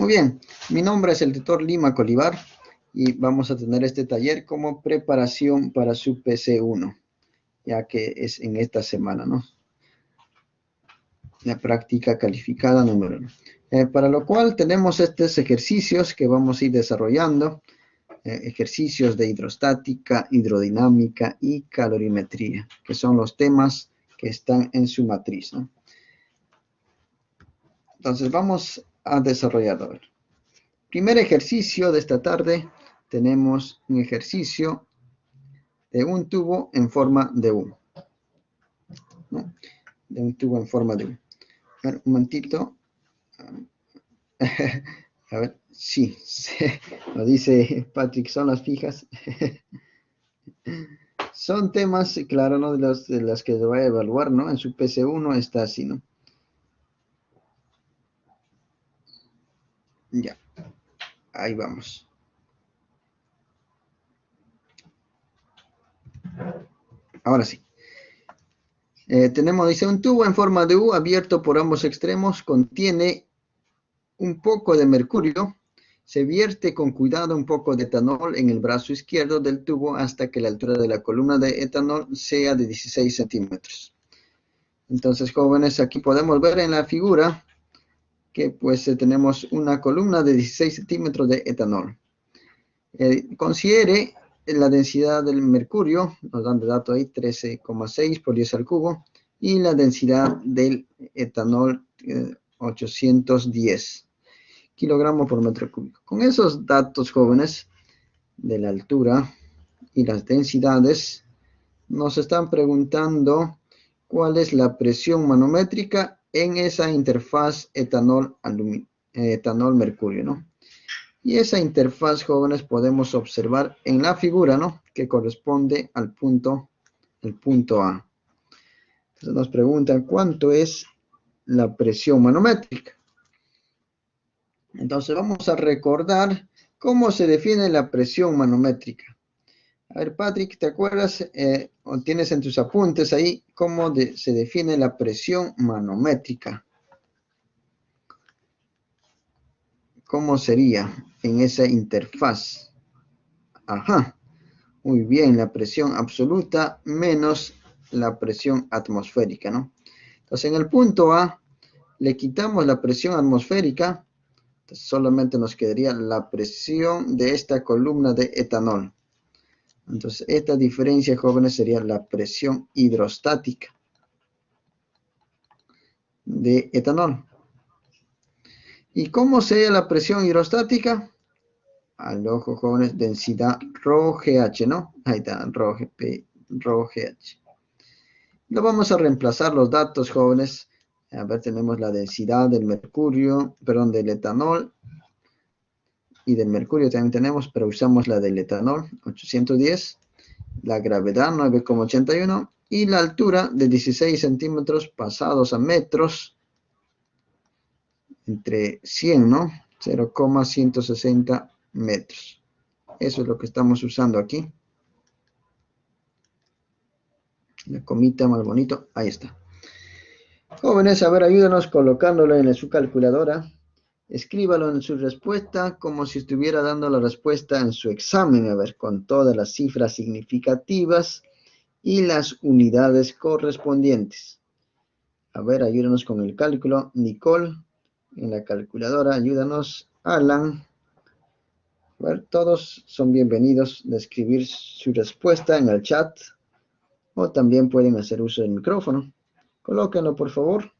Muy bien, mi nombre es el tutor Lima Colivar y vamos a tener este taller como preparación para su PC1, ya que es en esta semana, ¿no? La práctica calificada número 1. Para lo cual tenemos estos ejercicios que vamos a ir desarrollando, ejercicios de hidrostática, hidrodinámica y calorimetría, que son los temas que están en su matriz, ¿no? Entonces vamos a desarrollarlo. Primer ejercicio de esta tarde, tenemos un ejercicio de un tubo en forma de U, ¿no? De un tubo en forma de U. A ver, un momentito. A ver, sí, lo dice Patrick, son las fijas. Son temas, claro, ¿no? De las que se va a evaluar, ¿no? En su PC1 está así, ¿no? Ya, ahí vamos. Ahora sí. Tenemos, dice, un tubo en forma de U abierto por ambos extremos, contiene un poco de mercurio. Se vierte con cuidado un poco de etanol en el brazo izquierdo del tubo hasta que la altura de la columna de etanol sea de 16 centímetros. Entonces, jóvenes, aquí podemos ver en la figura que pues tenemos una columna de 16 centímetros de etanol. Considere la densidad del mercurio, nos dan de dato ahí 13,6 por 10 al cubo, y la densidad del etanol 810 kilogramos por metro cúbico. Con esos datos, jóvenes, de la altura y las densidades, nos están preguntando cuál es la presión manométrica en esa interfaz etanol-mercurio, ¿no? Y esa interfaz, jóvenes, podemos observar en la figura, ¿no? Que corresponde al punto, el punto A. Entonces nos preguntan cuánto es la presión manométrica. Entonces vamos a recordar cómo se define la presión manométrica. A ver, Patrick, ¿te acuerdas o tienes en tus apuntes ahí cómo se define la presión manométrica? ¿Cómo sería en esa interfaz? Ajá, muy bien, la presión absoluta menos la presión atmosférica, ¿no? Entonces en el punto A le quitamos la presión atmosférica, entonces solamente nos quedaría la presión de esta columna de etanol. Entonces, esta diferencia, jóvenes, sería la presión hidrostática de etanol. ¿Y cómo sería la presión hidrostática? Al ojo, jóvenes, densidad ρGH, ¿no? Ahí está, ρGH. Lo vamos a reemplazar los datos, jóvenes. A ver, tenemos la densidad del mercurio, perdón, del etanol. Y del mercurio también tenemos, pero usamos la del etanol, 810. La gravedad 9,81 y la altura de 16 centímetros pasados a metros entre 100, ¿no? 0,160 metros. Eso es lo que estamos usando aquí. La comita más bonito, ahí está. Jóvenes, a ver, ayúdanos colocándolo en su calculadora. Escríbalo en su respuesta como si estuviera dando la respuesta en su examen, a ver, con todas las cifras significativas y las unidades correspondientes. A ver, ayúdanos con el cálculo. Nicole, en la calculadora, ayúdanos. Alan. A ver, todos son bienvenidos de escribir su respuesta en el chat. O también pueden hacer uso del micrófono. Colóquenlo, por favor.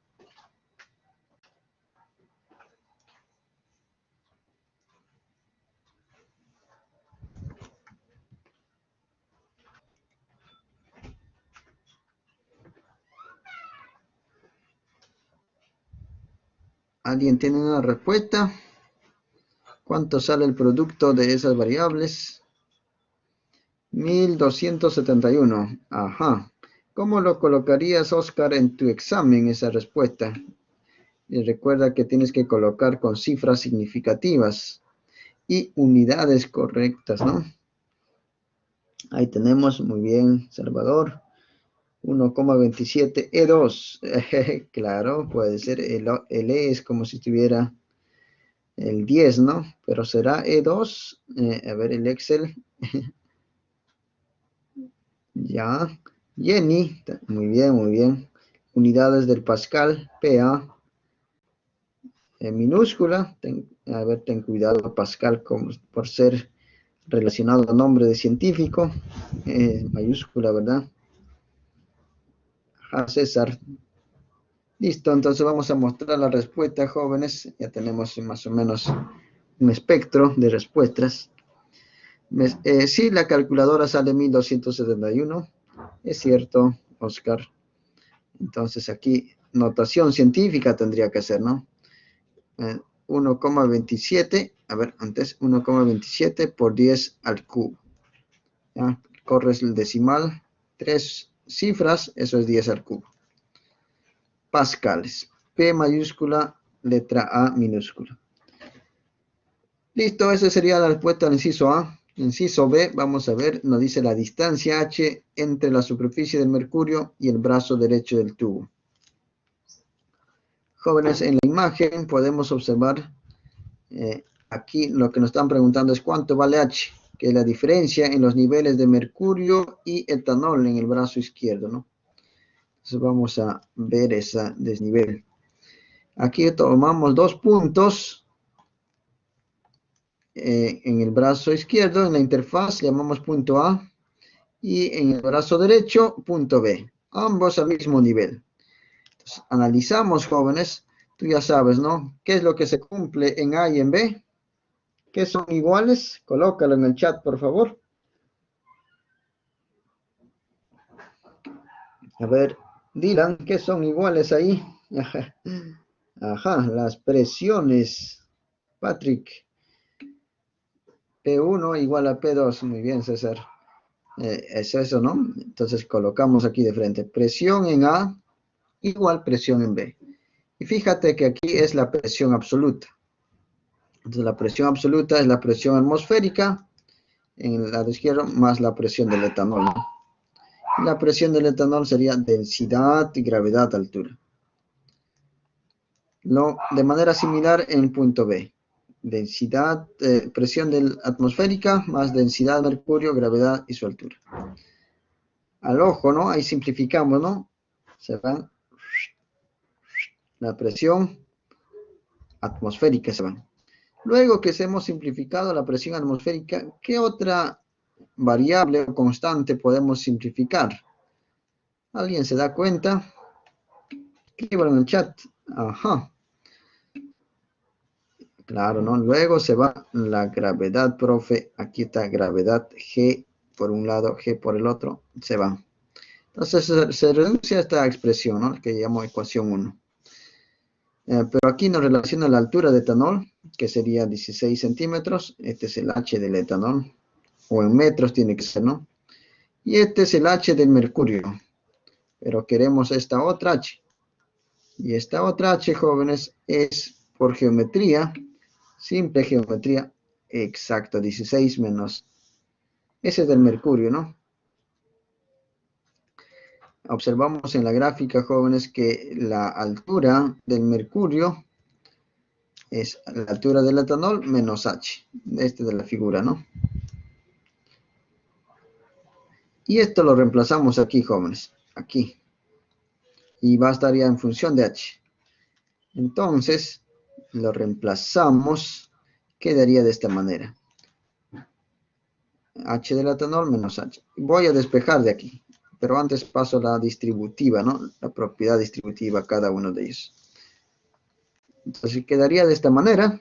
¿Alguien tiene una respuesta? ¿Cuánto sale el producto de esas variables? 1271. Ajá. ¿Cómo lo colocarías, Oscar, en tu examen, esa respuesta? Y recuerda que tienes que colocar con cifras significativas y unidades correctas, ¿no? Ahí tenemos, muy bien, Salvador. 1,27 E2. Claro, puede ser. El E es como si estuviera el 10, ¿no? Pero será E2. A ver, el Excel. Ya. Jenny. Muy bien, muy bien. Unidades del Pascal. PA. En minúscula. A ver, ten cuidado, Pascal, por ser relacionado a nombre de científico. Mayúscula, ¿verdad? A César. Listo, entonces vamos a mostrar la respuesta, jóvenes. Ya tenemos más o menos un espectro de respuestas. Sí, la calculadora sale 1271. Es cierto, Oscar. Entonces aquí notación científica tendría que ser, ¿no? 1,27. A ver, antes 1,27 por 10 al cubo. ¿Ya? Corres el decimal. 3 cifras, eso es 10 al cubo. Pascales. P mayúscula, letra A minúscula. Listo, esa sería la respuesta al inciso A. Inciso B, vamos a ver, nos dice la distancia H entre la superficie del mercurio y el brazo derecho del tubo. Jóvenes, en la imagen podemos observar, aquí lo que nos están preguntando es cuánto vale H, que es la diferencia en los niveles de mercurio y etanol en el brazo izquierdo, ¿no? Entonces vamos a ver ese desnivel. Aquí tomamos 2 puntos en el brazo izquierdo, en la interfaz llamamos punto A, y en el brazo derecho, punto B, ambos al mismo nivel. Entonces, analizamos, jóvenes, tú ya sabes, ¿no? ¿Qué es lo que se cumple en A y en B? ¿Qué son iguales? Colócalo en el chat, por favor. A ver, Dylan, ¿qué son iguales ahí? Ajá, las presiones. Patrick, P1 igual a P2. Muy bien, César. Es eso, ¿no? Entonces colocamos aquí de frente. Presión en A igual presión en B. Y fíjate que aquí es la presión absoluta. Entonces la presión absoluta es la presión atmosférica en el lado izquierdo más la presión del etanol, ¿no? Y la presión del etanol sería densidad, gravedad, altura. De manera similar en el punto B. Densidad, presión atmosférica más densidad de mercurio, gravedad y su altura. Al ojo, ¿no? Ahí simplificamos, ¿no? Se van la presión atmosférica, se van. Luego que se hemos simplificado la presión atmosférica, ¿qué otra variable o constante podemos simplificar? ¿Alguien se da cuenta? Escríbanlo en el chat. Ajá. Claro, ¿no? Luego se va la gravedad, profe. Aquí está gravedad G por un lado, G por el otro. Se va. Entonces se reduce a esta expresión, ¿no? Que llamo ecuación 1. Pero aquí nos relaciona la altura de etanol, que sería 16 centímetros. Este es el H del etanol. O en metros tiene que ser, ¿no? Y este es el H del mercurio. Pero queremos esta otra H. Y esta otra H, jóvenes, es por geometría, simple geometría, exacta, 16 menos. Ese es del mercurio, ¿no? Observamos en la gráfica, jóvenes, que la altura del mercurio es la altura del etanol menos H. Este de la figura, ¿no? Y esto lo reemplazamos aquí, jóvenes. Aquí. Y va a estar ya en función de H. Entonces, lo reemplazamos. Quedaría de esta manera. H del etanol menos H. Voy a despejar de aquí. Pero antes paso la distributiva, ¿no? La propiedad distributiva cada uno de ellos. Entonces quedaría de esta manera.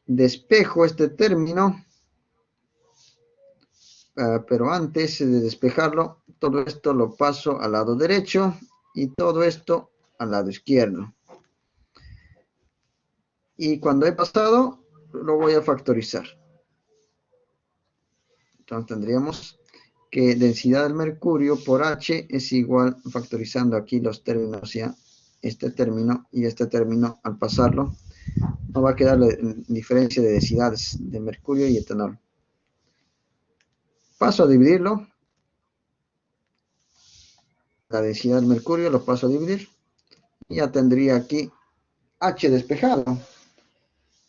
Despejo este término. Pero antes de despejarlo, todo esto lo paso al lado derecho y todo esto al lado izquierdo. Y cuando he pasado, lo voy a factorizar. Entonces tendríamos que densidad del mercurio por H es igual, factorizando aquí los términos ya, este término y este término, al pasarlo, nos va a quedar la diferencia de densidades de mercurio y etanol. Paso a dividirlo. La densidad del mercurio lo paso a dividir. Y ya tendría aquí H despejado.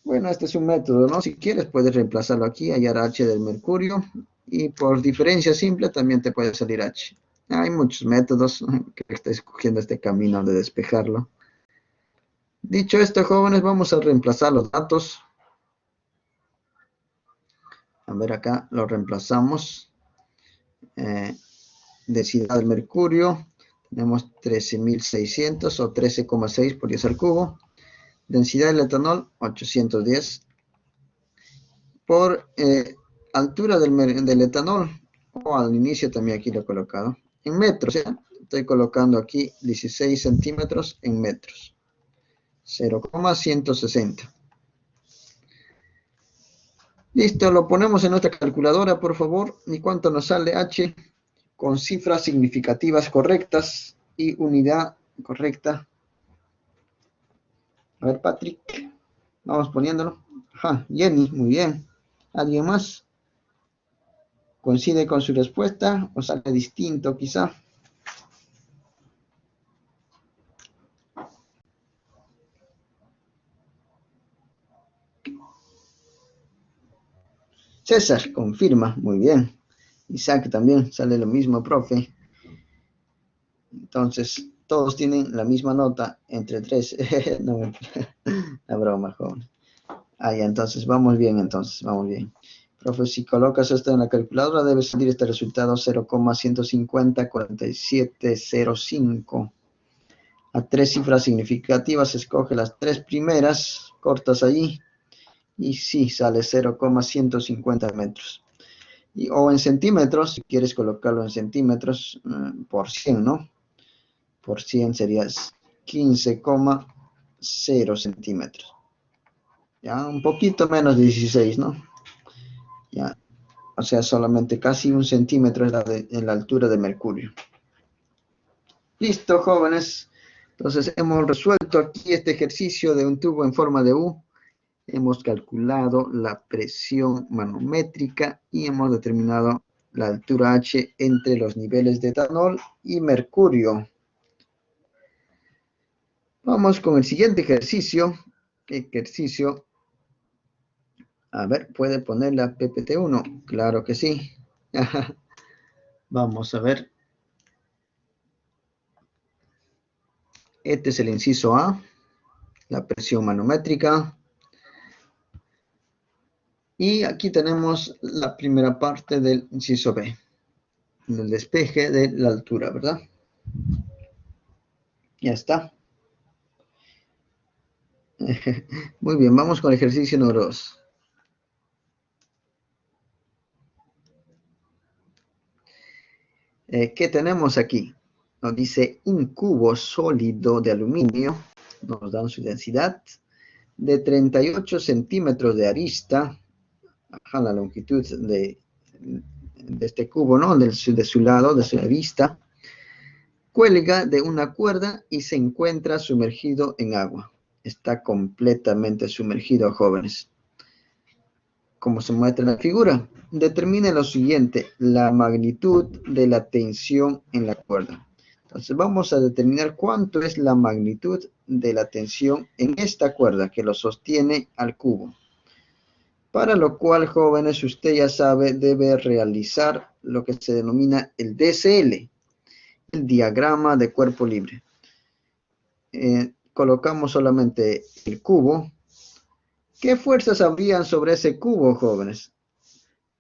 Bueno, este es un método, ¿no? Si quieres puedes reemplazarlo aquí, hallar H del mercurio y por diferencia simple también te puede salir H. Hay muchos métodos que estoy escogiendo este camino de despejarlo. Dicho esto, jóvenes, vamos a reemplazar los datos. A ver, acá lo reemplazamos. Densidad del mercurio, tenemos 13.600 o 13,6 por 10 al cubo. Densidad del etanol, 810. Por altura del etanol, o al inicio también aquí lo he colocado, en metros, ¿ya? Estoy colocando aquí 16 centímetros en metros, 0,160. Listo, lo ponemos en nuestra calculadora, por favor. ¿Y cuánto nos sale H? Con cifras significativas correctas y unidad correcta. A ver, Patrick, vamos poniéndolo. Ajá, Jenny, muy bien. ¿Alguien más? ¿Coincide con su respuesta o sale distinto quizá? César, confirma, muy bien. Isaac también, sale lo mismo, profe. Entonces, todos tienen la misma nota, entre 3. No, la broma, joven. Ah, ya, entonces, vamos bien, vamos bien. Profe, si colocas esto en la calculadora, debe salir este resultado 0,150,4705. A 3 cifras significativas, escoge las 3 primeras, cortas allí, y sí, sale 0,150 metros. O en centímetros, si quieres colocarlo en centímetros, por 100, ¿no? Por 100 sería 15,0 centímetros. Ya, un poquito menos de 16, ¿no? Ya, o sea, solamente casi un centímetro es en la altura de Mercurio. Listo, jóvenes. Entonces, hemos resuelto aquí este ejercicio de un tubo en forma de U. Hemos calculado la presión manométrica y hemos determinado la altura H entre los niveles de etanol y mercurio. Vamos con el siguiente ejercicio. A ver, ¿puede poner la PPT1? Claro que sí. Vamos a ver. Este es el inciso A, la presión manométrica. Y aquí tenemos la primera parte del inciso B, el despeje de la altura, ¿verdad? Ya está. Muy bien, vamos con el ejercicio número 2. ¿Qué tenemos aquí? Nos dice un cubo sólido de aluminio, nos dan su densidad, de 38 centímetros de arista, la longitud de este cubo, ¿no? De su lado, de su arista, cuelga de una cuerda y se encuentra sumergido en agua. Está completamente sumergido, jóvenes. Como se muestra en la figura, determine lo siguiente, la magnitud de la tensión en la cuerda. Entonces vamos a determinar cuánto es la magnitud de la tensión en esta cuerda que lo sostiene al cubo. Para lo cual, jóvenes, usted ya sabe, debe realizar lo que se denomina el DCL, el diagrama de cuerpo libre. Colocamos solamente el cubo. ¿Qué fuerzas habrían sobre ese cubo, jóvenes?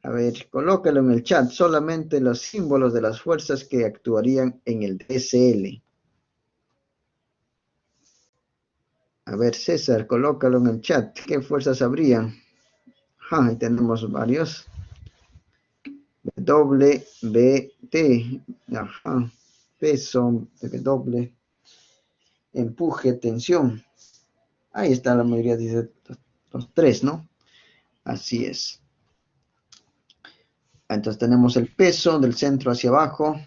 A ver, colócalo en el chat, solamente los símbolos de las fuerzas que actuarían en el DCL. A ver, César, colócalo en el chat. ¿Qué fuerzas habrían? Ahí tenemos varios. WBT, ajá, peso, W, empuje, tensión. Ahí está la mayoría de los 3, ¿no? Así es. Entonces tenemos el peso del centro hacia abajo.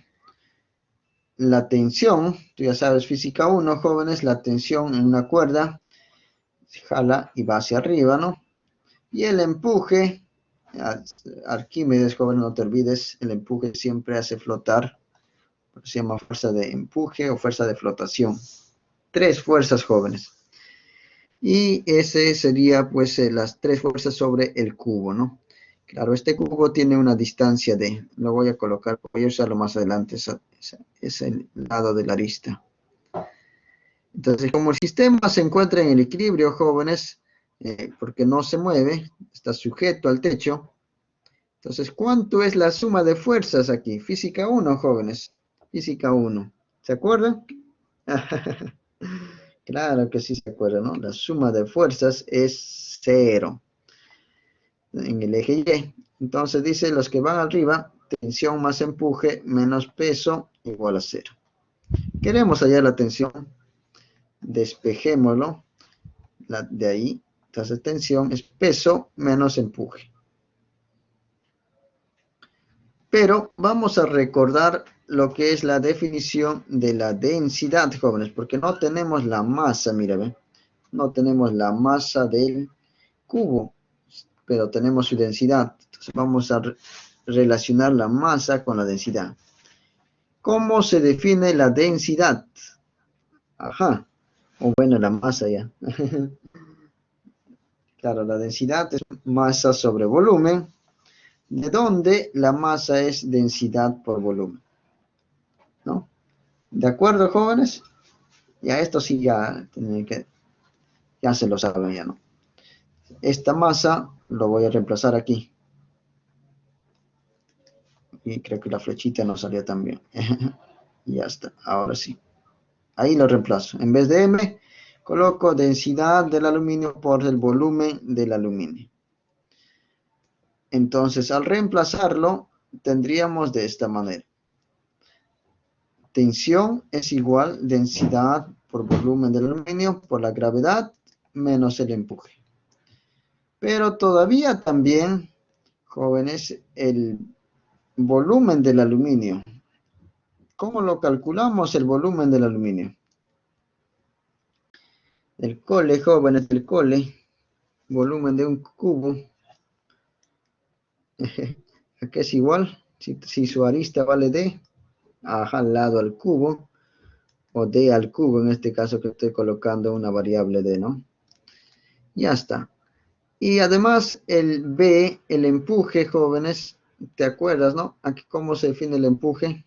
La tensión, tú ya sabes, física 1, jóvenes, la tensión en una cuerda se jala y va hacia arriba, ¿no? Y el empuje, Arquímedes, joven, no te olvides, el empuje siempre hace flotar, se llama fuerza de empuje o fuerza de flotación. 3 fuerzas, jóvenes. Y ese sería pues las tres fuerzas sobre el cubo, ¿no? Claro, este cubo tiene una distancia de, lo voy a colocar, voy a usarlo más adelante, es el lado de la arista. Entonces, como el sistema se encuentra en el equilibrio, jóvenes, porque no se mueve, está sujeto al techo, entonces, ¿cuánto es la suma de fuerzas aquí? Física 1, jóvenes, física 1. ¿Se acuerdan? Claro que sí se acuerdan, ¿no? La suma de fuerzas es 0 en el eje Y. Entonces dice, los que van arriba, tensión más empuje menos peso igual a 0. Queremos hallar la tensión, despejémoslo de ahí. Entonces tensión es peso menos empuje. Pero vamos a recordar lo que es la definición de la densidad, jóvenes, porque no tenemos la masa, mira, ¿ve? No tenemos la masa del cubo, pero tenemos su densidad. Entonces vamos a relacionar la masa con la densidad. ¿Cómo se define la densidad? Ajá, o bueno, la masa ya. Claro, la densidad es masa sobre volumen, de donde la masa es densidad por volumen, ¿no? ¿De acuerdo, jóvenes? Ya esto sí ya se lo saben ya, ¿no? Esta masa lo voy a reemplazar aquí. Y creo que la flechita no salió tan bien. Ya está, ahora sí. Ahí lo reemplazo. En vez de M, coloco densidad del aluminio por el volumen del aluminio. Entonces, al reemplazarlo, tendríamos de esta manera. Tensión es igual densidad por volumen del aluminio por la gravedad menos el empuje. Pero todavía también, jóvenes, el volumen del aluminio. ¿Cómo lo calculamos el volumen del aluminio? El cole, jóvenes, el cole, volumen de un cubo, aquí es igual, si su arista vale D, al lado al cubo, o D al cubo, en este caso que estoy colocando una variable D, ¿no? Ya está. Y además el B, el empuje, jóvenes, ¿te acuerdas, no? Aquí cómo se define el empuje.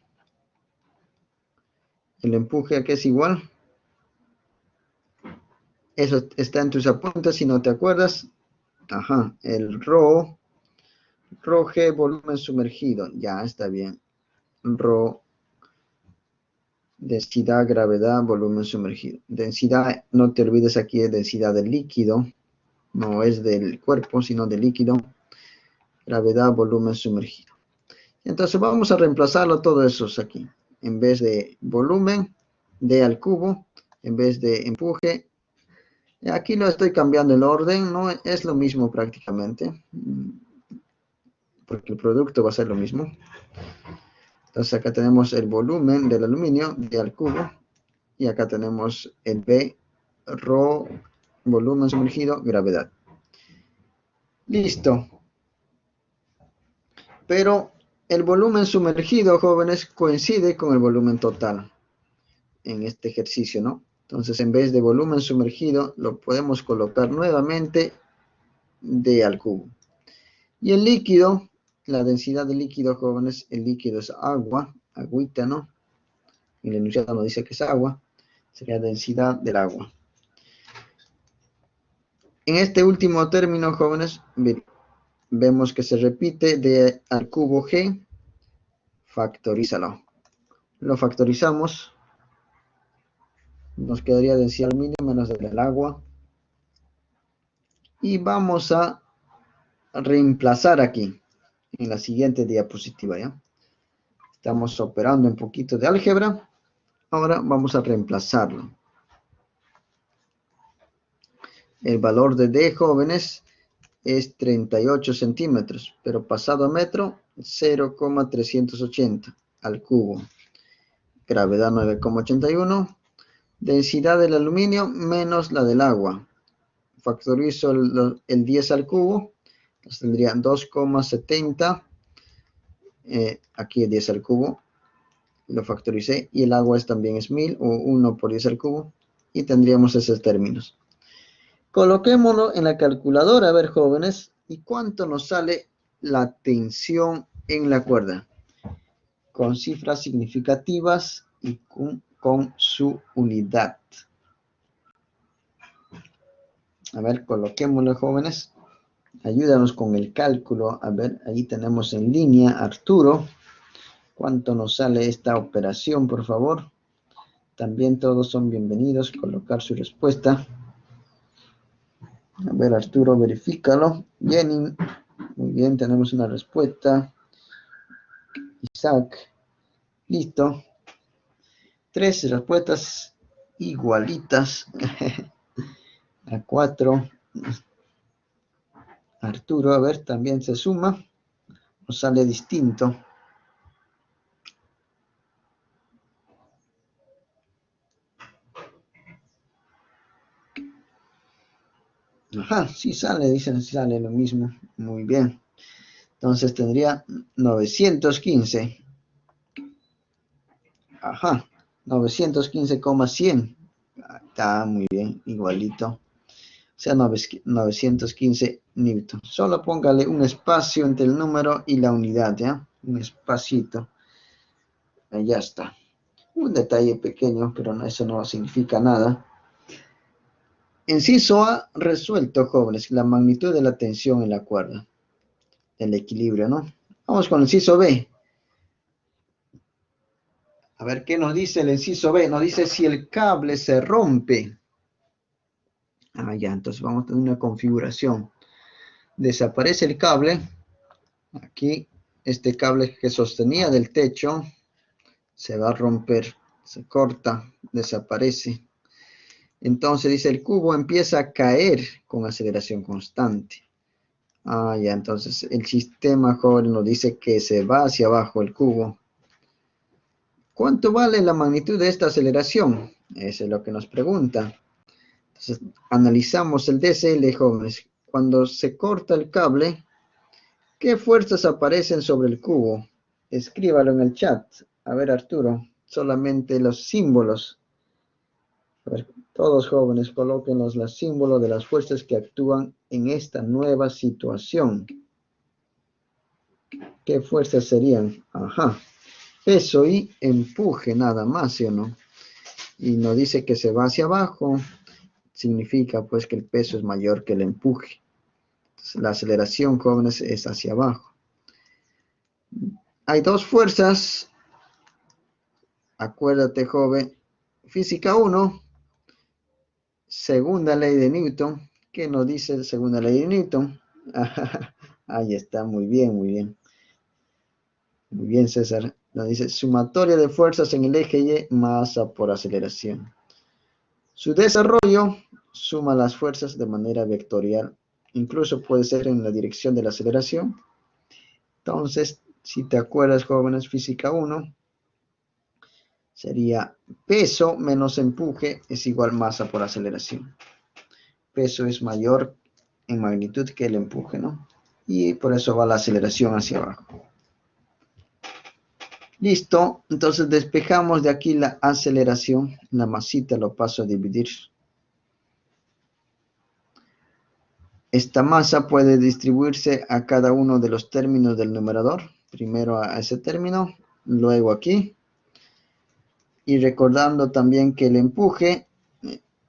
El empuje aquí es igual. Eso está en tus apuntes si no te acuerdas. Ajá, el Rho G, volumen sumergido. Ya está bien. Rho, densidad, gravedad, volumen sumergido. Densidad, no te olvides aquí, es densidad del líquido. No es del cuerpo, sino del líquido. Gravedad, volumen sumergido. Entonces vamos a reemplazarlo todo eso aquí. En vez de volumen, D al cubo. En vez de empuje, aquí lo estoy cambiando el orden. No es lo mismo prácticamente, porque el producto va a ser lo mismo. Entonces acá tenemos el volumen del aluminio, D al cubo. Y acá tenemos el B, Rho, volumen sumergido, gravedad. Listo. Pero el volumen sumergido, jóvenes, coincide con el volumen total en este ejercicio, ¿no? Entonces, en vez de volumen sumergido, lo podemos colocar nuevamente D al cubo. Y el líquido, la densidad del líquido, jóvenes, el líquido es agua, agüita, ¿no? El enunciado nos dice que es agua, sería densidad del agua. En este último término, jóvenes, vemos que se repite D al cubo G, factorízalo. Lo factorizamos, nos quedaría densidad del aluminio menos del agua. Y vamos a reemplazar aquí, en la siguiente diapositiva, ¿ya? Estamos operando un poquito de álgebra. Ahora vamos a reemplazarlo. El valor de D, jóvenes, es 38 centímetros, pero pasado a metro, 0,380 al cubo. Gravedad 9,81. Densidad del aluminio menos la del agua. Factorizo el 10 al cubo, entonces tendría 2,70. Aquí es 10 al cubo. Lo factoricé y el agua también es 1000 o 1 por 10 al cubo. Y tendríamos esos términos. Coloquémoslo en la calculadora, a ver, jóvenes, ¿y cuánto nos sale la tensión en la cuerda? Con cifras significativas y con su unidad. A ver, coloquémoslo, jóvenes. Ayúdanos con el cálculo. A ver, ahí tenemos en línea Arturo. ¿Cuánto nos sale esta operación, por favor? También todos son bienvenidos a colocar su respuesta. A ver, Arturo, verifícalo. Jenny, muy bien, tenemos una respuesta. Isaac, listo. 3 respuestas igualitas. A 4. Arturo, a ver, también se suma. Nos sale distinto. Ajá, sí sale, dicen, sí sale lo mismo. Muy bien. Entonces tendría 915. Ajá, 915,100. Está muy bien, igualito. O sea, 915 newton. Solo póngale un espacio entre el número y la unidad, ¿ya? Un espacito. Ahí ya está. Un detalle pequeño, pero no, eso no significa nada. Inciso A, resuelto, jóvenes, la magnitud de la tensión en la cuerda. El equilibrio, ¿no? Vamos con el inciso B. A ver, ¿qué nos dice el inciso B? Nos dice si el cable se rompe. Ah, ya, entonces vamos a tener una configuración. Desaparece el cable. Aquí, este cable que sostenía del techo se va a romper, se corta, desaparece. Entonces dice, el cubo empieza a caer con aceleración constante. Ah, ya, entonces el sistema, joven, nos dice que se va hacia abajo el cubo. ¿Cuánto vale la magnitud de esta aceleración? Eso es lo que nos pregunta. Entonces, analizamos el DCL, jóvenes. Cuando se corta el cable, ¿qué fuerzas aparecen sobre el cubo? Escríbalo en el chat. A ver, Arturo, solamente los símbolos. A ver, todos jóvenes, colóquenos los símbolos de las fuerzas que actúan en esta nueva situación. ¿Qué fuerzas serían? Ajá. Peso y empuje, nada más, ¿sí o no? Y nos dice que se va hacia abajo. Significa pues que el peso es mayor que el empuje. Entonces, la aceleración, jóvenes, es hacia abajo. Hay dos fuerzas. Acuérdate, joven. Física 1, segunda ley de Newton. ¿Qué nos dice la segunda ley de Newton? Ahí está, muy bien, muy bien. Muy bien, César. Nos dice sumatoria de fuerzas en el eje Y, masa por aceleración. Su desarrollo suma las fuerzas de manera vectorial. Incluso puede ser en la dirección de la aceleración. Entonces, si te acuerdas, jóvenes, física 1, sería peso menos empuje es igual masa por aceleración. Peso es mayor en magnitud que el empuje, ¿no? Y por eso va la aceleración hacia abajo. Listo, entonces despejamos de aquí la aceleración. La masita lo paso a dividir. Esta masa puede distribuirse a cada uno de los términos del numerador. Primero a ese término, luego aquí. Y recordando también que el empuje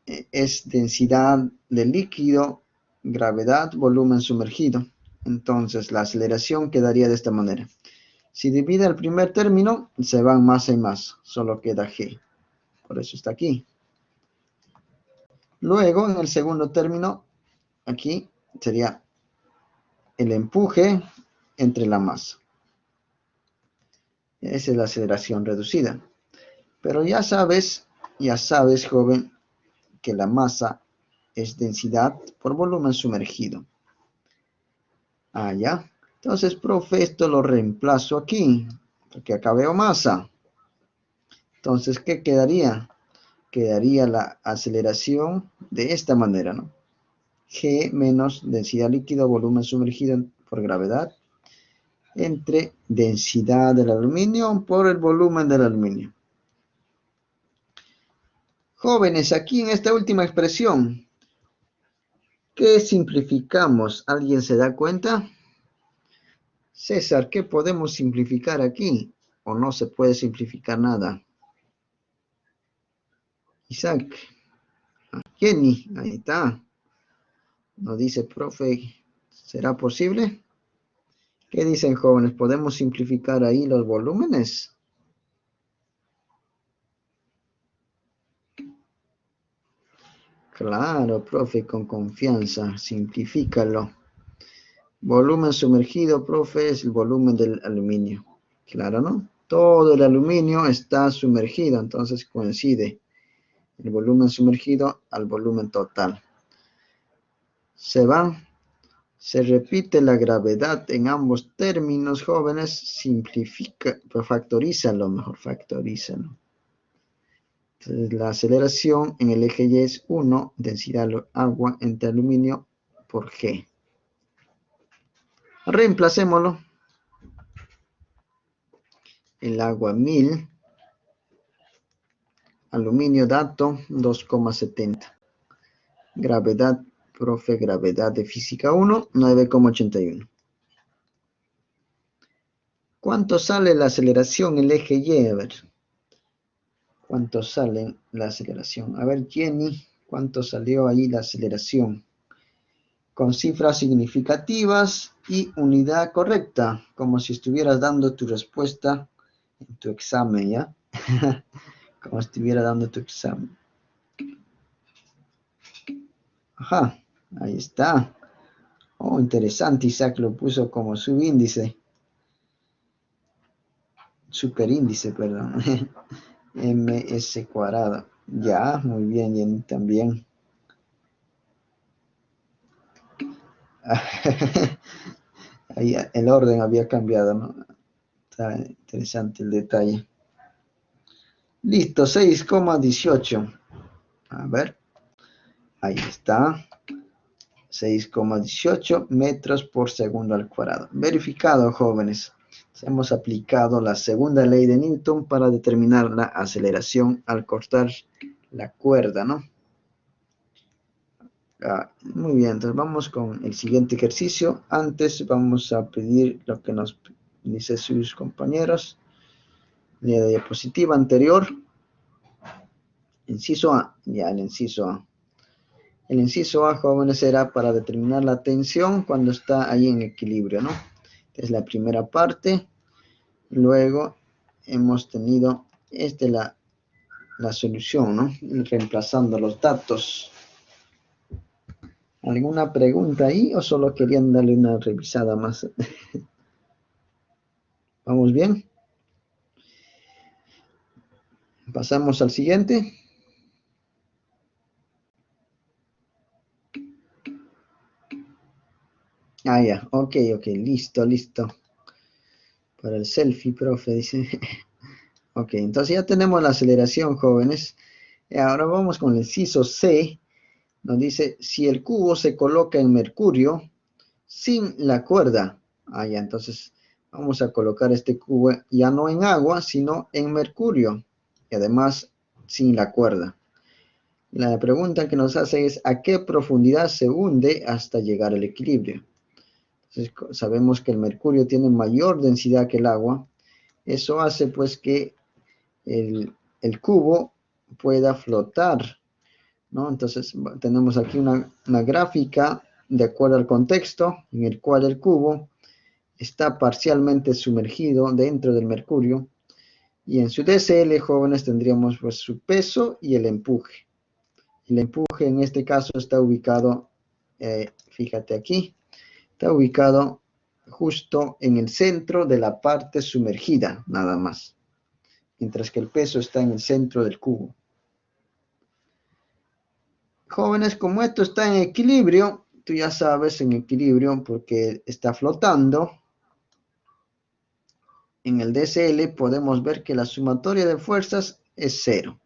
es densidad del líquido, gravedad, volumen sumergido. Entonces la aceleración quedaría de esta manera. Si divide el primer término, se van masa y masa, solo queda G. Por eso está aquí. Luego, en el segundo término, aquí sería el empuje entre la masa. Esa es la aceleración reducida. Pero ya sabes, joven, que la masa es densidad por volumen sumergido. Ah, ya. Entonces, profe, esto lo reemplazo aquí, porque acá veo masa. Entonces, ¿qué quedaría? Quedaría la aceleración de esta manera, ¿no? G menos densidad líquida, volumen sumergido por gravedad, entre densidad del aluminio por el volumen del aluminio. Jóvenes, aquí en esta última expresión, ¿Qué simplificamos? ¿Alguien se da cuenta? César, ¿qué podemos simplificar aquí? ¿O no se puede simplificar nada? Isaac, Jenny, ahí está. Nos dice, profe, ¿será posible? ¿Qué dicen jóvenes? ¿Podemos simplificar ahí los volúmenes? Claro, profe, con confianza, simplifícalo. Volumen sumergido, profe, es el volumen del aluminio. Claro, ¿no? Todo el aluminio está sumergido, entonces coincide el volumen sumergido al volumen total. Se van, se repite la gravedad en ambos términos, jóvenes, simplifica, pues factorízalo, mejor factorízalo. Entonces, la aceleración en el eje Y es 1, densidad de agua entre aluminio por G. Reemplacémoslo. El agua 1000, aluminio dato 2,70. Gravedad, profe, gravedad de física 1, 9,81. ¿Cuánto sale la aceleración en el eje Y? A ver. ¿Cuánto sale la aceleración? A ver, Jenny, ¿cuánto salió ahí la aceleración? Con cifras significativas y unidad correcta, como si estuvieras dando tu respuesta en tu examen, ¿ya? Como si estuviera dando tu examen. Ajá, ahí está. Oh, interesante, Isaac lo puso como subíndice. Superíndice, perdón. MS cuadrado. Ya, muy bien, Jenny, también. Ahí el orden había cambiado, ¿no? Está interesante el detalle. Listo, 6,18. A ver, ahí está. 6,18 metros por segundo al cuadrado. Verificado, jóvenes. Hemos aplicado la segunda ley de Newton para determinar la aceleración al cortar la cuerda, ¿no? Muy bien, entonces vamos con el siguiente ejercicio. Antes vamos a pedir lo que nos dice sus compañeros. La diapositiva anterior. Inciso A. Ya, el inciso A. El inciso A, jóvenes, era para determinar la tensión cuando está ahí en equilibrio, ¿no? Es la primera parte. Luego hemos tenido la solución, ¿no? Reemplazando los datos. ¿Alguna pregunta ahí o solo querían darle una revisada más? ¿Vamos bien? Pasamos al siguiente. Ya, ok, listo. Para el selfie, profe, dice. Ok, entonces ya tenemos la aceleración, jóvenes. Ahora vamos con el inciso C. Nos dice, si el cubo se coloca en mercurio sin la cuerda. Ya, entonces vamos a colocar este cubo ya no en agua, sino en mercurio. Y además sin la cuerda. La pregunta que nos hace es, ¿a qué profundidad se hunde hasta llegar al equilibrio? Entonces, sabemos que el mercurio tiene mayor densidad que el agua. Eso hace pues que el cubo pueda flotar, ¿no? Entonces tenemos aquí una gráfica de acuerdo al contexto en el cual el cubo está parcialmente sumergido dentro del mercurio y en su DCL, jóvenes, tendríamos pues su peso y el empuje. El empuje en este caso está ubicado, fíjate aquí, está ubicado justo en el centro de la parte sumergida, nada más. Mientras que el peso está en el centro del cubo. Jóvenes, como esto está en equilibrio, tú ya sabes, en equilibrio porque está flotando, en el DCL podemos ver que la sumatoria de fuerzas es 0.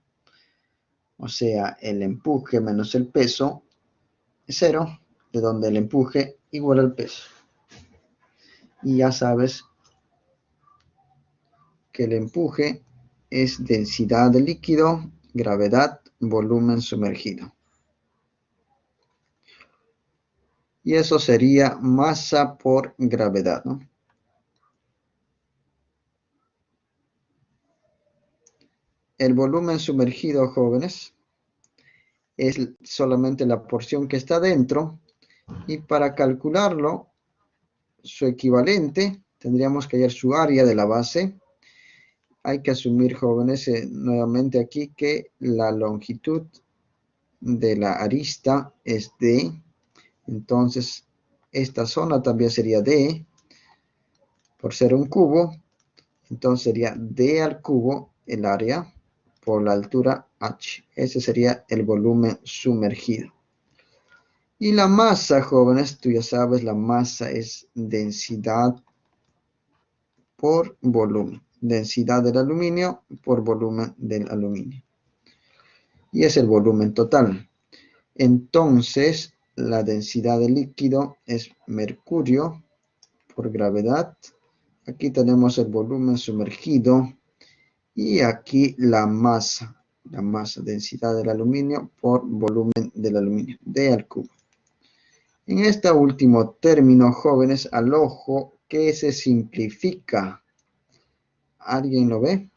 O sea, el empuje menos el peso es 0, de donde el empuje igual al peso. Y ya sabes que el empuje es densidad de líquido, gravedad, volumen sumergido. Y eso sería masa por gravedad, ¿no? El volumen sumergido, jóvenes, es solamente la porción que está dentro. Y para calcularlo, su equivalente, tendríamos que hallar su área de la base. Hay que asumir, jóvenes, nuevamente aquí que la longitud de la arista es D. Entonces, esta zona también sería D, por ser un cubo. Entonces sería D al cubo el área por la altura H. Ese sería el volumen sumergido. Y la masa, jóvenes, tú ya sabes, la masa es densidad por volumen. Densidad del aluminio por volumen del aluminio. Y es el volumen total. Entonces, la densidad del líquido es mercurio por gravedad. Aquí tenemos el volumen sumergido. Y aquí la masa, densidad del aluminio por volumen del aluminio, D al cubo. En este último término, jóvenes, al ojo, ¿qué se simplifica? ¿Alguien lo ve?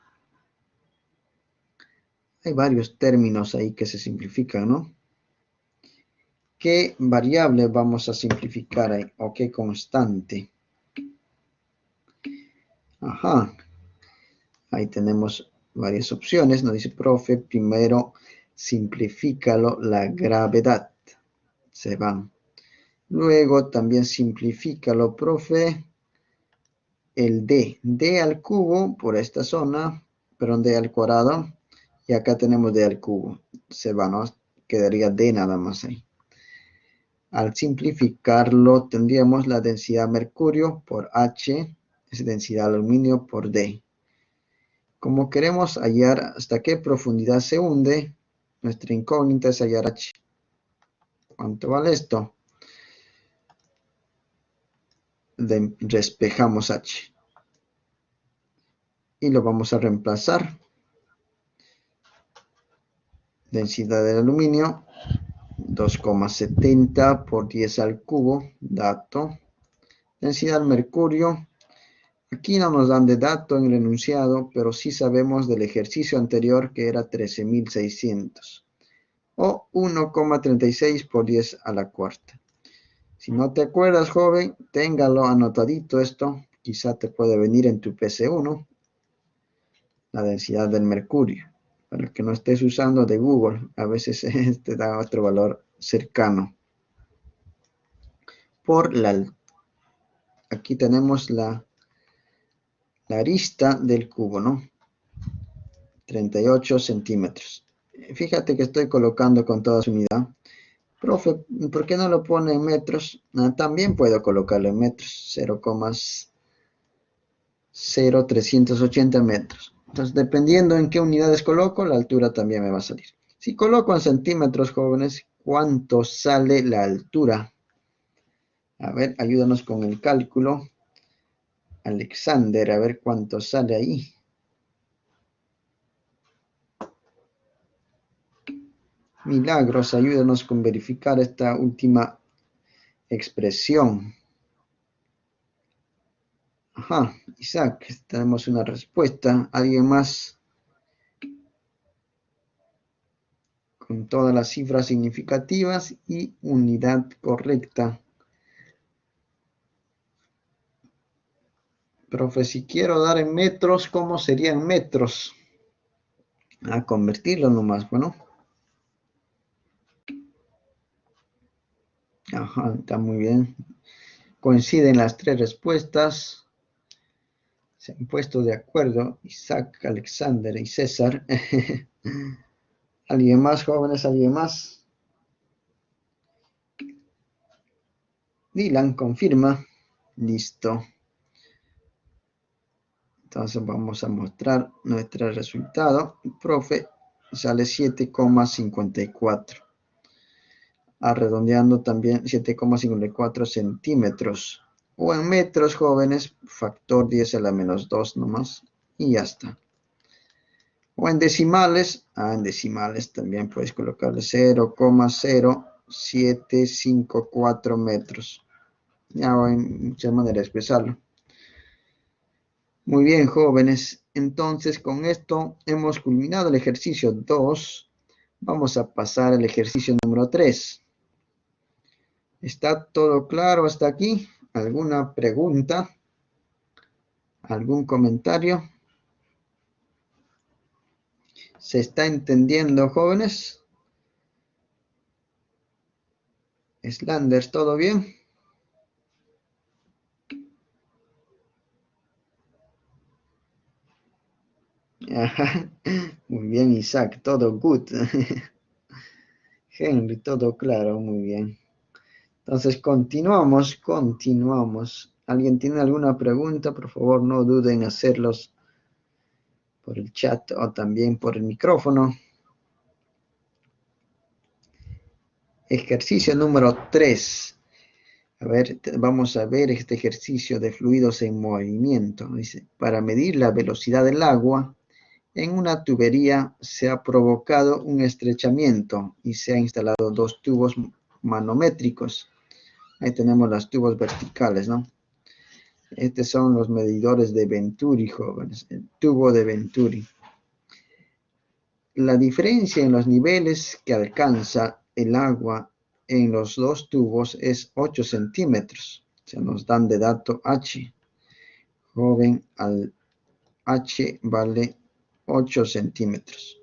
Hay varios términos ahí que se simplifican, ¿no? ¿Qué variable vamos a simplificar ahí? ¿O qué constante? Ajá. Ahí tenemos varias opciones. Nos dice, profe, primero simplifícalo la gravedad. Se van. Luego también simplifícalo, profe, el D al cubo por esta zona, perdón, D al cuadrado, y acá tenemos D al cubo, se va, ¿no? Quedaría D nada más ahí. Al simplificarlo tendríamos la densidad mercurio por H, es densidad aluminio por D. Como queremos hallar hasta qué profundidad se hunde, nuestra incógnita es hallar H. ¿Cuánto vale esto? Despejamos H. Y lo vamos a reemplazar. Densidad del aluminio, 2,70 por 10 al cubo, dato. Densidad del mercurio, aquí no nos dan de dato en el enunciado, pero sí sabemos del ejercicio anterior que era 13.600. O 1,36 por 10 a la cuarta. Si no te acuerdas, joven, téngalo anotadito esto. Quizá te puede venir en tu PC1, la densidad del mercurio. Para que no estés usando de Google, a veces te da otro valor cercano. Aquí tenemos la arista del cubo, ¿no? 38 centímetros. Fíjate que estoy colocando con toda su unidad. Profe, ¿por qué no lo pone en metros? También puedo colocarlo en metros, 0,0380 metros. Entonces, dependiendo en qué unidades coloco, la altura también me va a salir. Si coloco en centímetros, jóvenes, ¿cuánto sale la altura? A ver, ayúdanos con el cálculo. Alexander, a ver cuánto sale ahí. Milagros, ayúdanos con verificar esta última expresión. Ajá, Isaac, tenemos una respuesta. ¿Alguien más? Con todas las cifras significativas y unidad correcta. Profe, si quiero dar en metros, ¿cómo serían metros? A convertirlo nomás, bueno. Ajá, está muy bien. Coinciden las tres respuestas. Se han puesto de acuerdo Isaac, Alexander y César. ¿Alguien más, jóvenes? ¿Alguien más? Dylan confirma. Listo. Entonces vamos a mostrar nuestro resultado. Profe, sale 7,54. Redondeando también 7,54 centímetros. O en metros, jóvenes, factor 10 a la menos 2 nomás. Y ya está. O en decimales. En decimales también puedes colocarle 0,0 754 metros. Ya hay muchas maneras de expresarlo. Muy bien, jóvenes. Entonces, con esto hemos culminado el ejercicio 2. Vamos a pasar al ejercicio número 3. ¿Está todo claro hasta aquí? ¿Alguna pregunta? ¿Algún comentario? ¿Se está entendiendo, jóvenes? Slanders, ¿todo bien? Ajá. Muy bien, Isaac, todo good. Henry, todo claro, muy bien. Entonces, continuamos. ¿Alguien tiene alguna pregunta? Por favor, no duden en hacerlos por el chat o también por el micrófono. Ejercicio número 3. A ver, vamos a ver este ejercicio de fluidos en movimiento. Dice, para medir la velocidad del agua, en una tubería se ha provocado un estrechamiento y se han instalado 2 tubos manométricos. Ahí tenemos los tubos verticales, ¿no? Estos son los medidores de Venturi, jóvenes. El tubo de Venturi. La diferencia en los niveles que alcanza el agua en los 2 tubos es 8 centímetros. Se nos dan de dato H. Joven, al H vale 8 centímetros.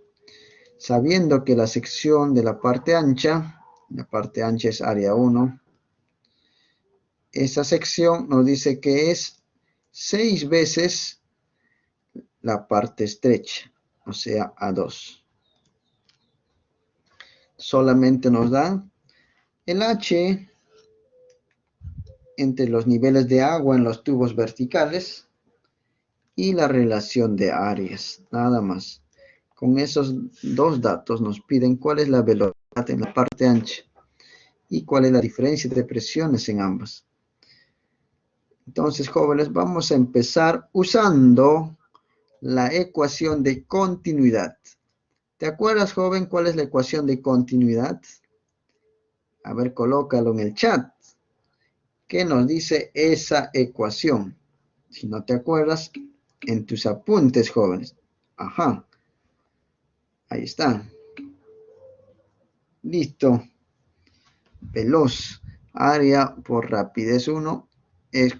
Sabiendo que la sección de la parte ancha es área 1, esa sección nos dice que es 6 veces la parte estrecha, o sea, A2. Solamente nos da el H entre los niveles de agua en los tubos verticales y la relación de áreas, nada más. Con esos 2 datos nos piden cuál es la velocidad en la parte ancha y cuál es la diferencia de presiones en ambas. Entonces, jóvenes, vamos a empezar usando la ecuación de continuidad. ¿Te acuerdas, joven, cuál es la ecuación de continuidad? A ver, colócalo en el chat. ¿Qué nos dice esa ecuación? Si no te acuerdas, en tus apuntes, jóvenes. Ajá. Ahí está. Listo. Veloz. Área por rapidez 1 es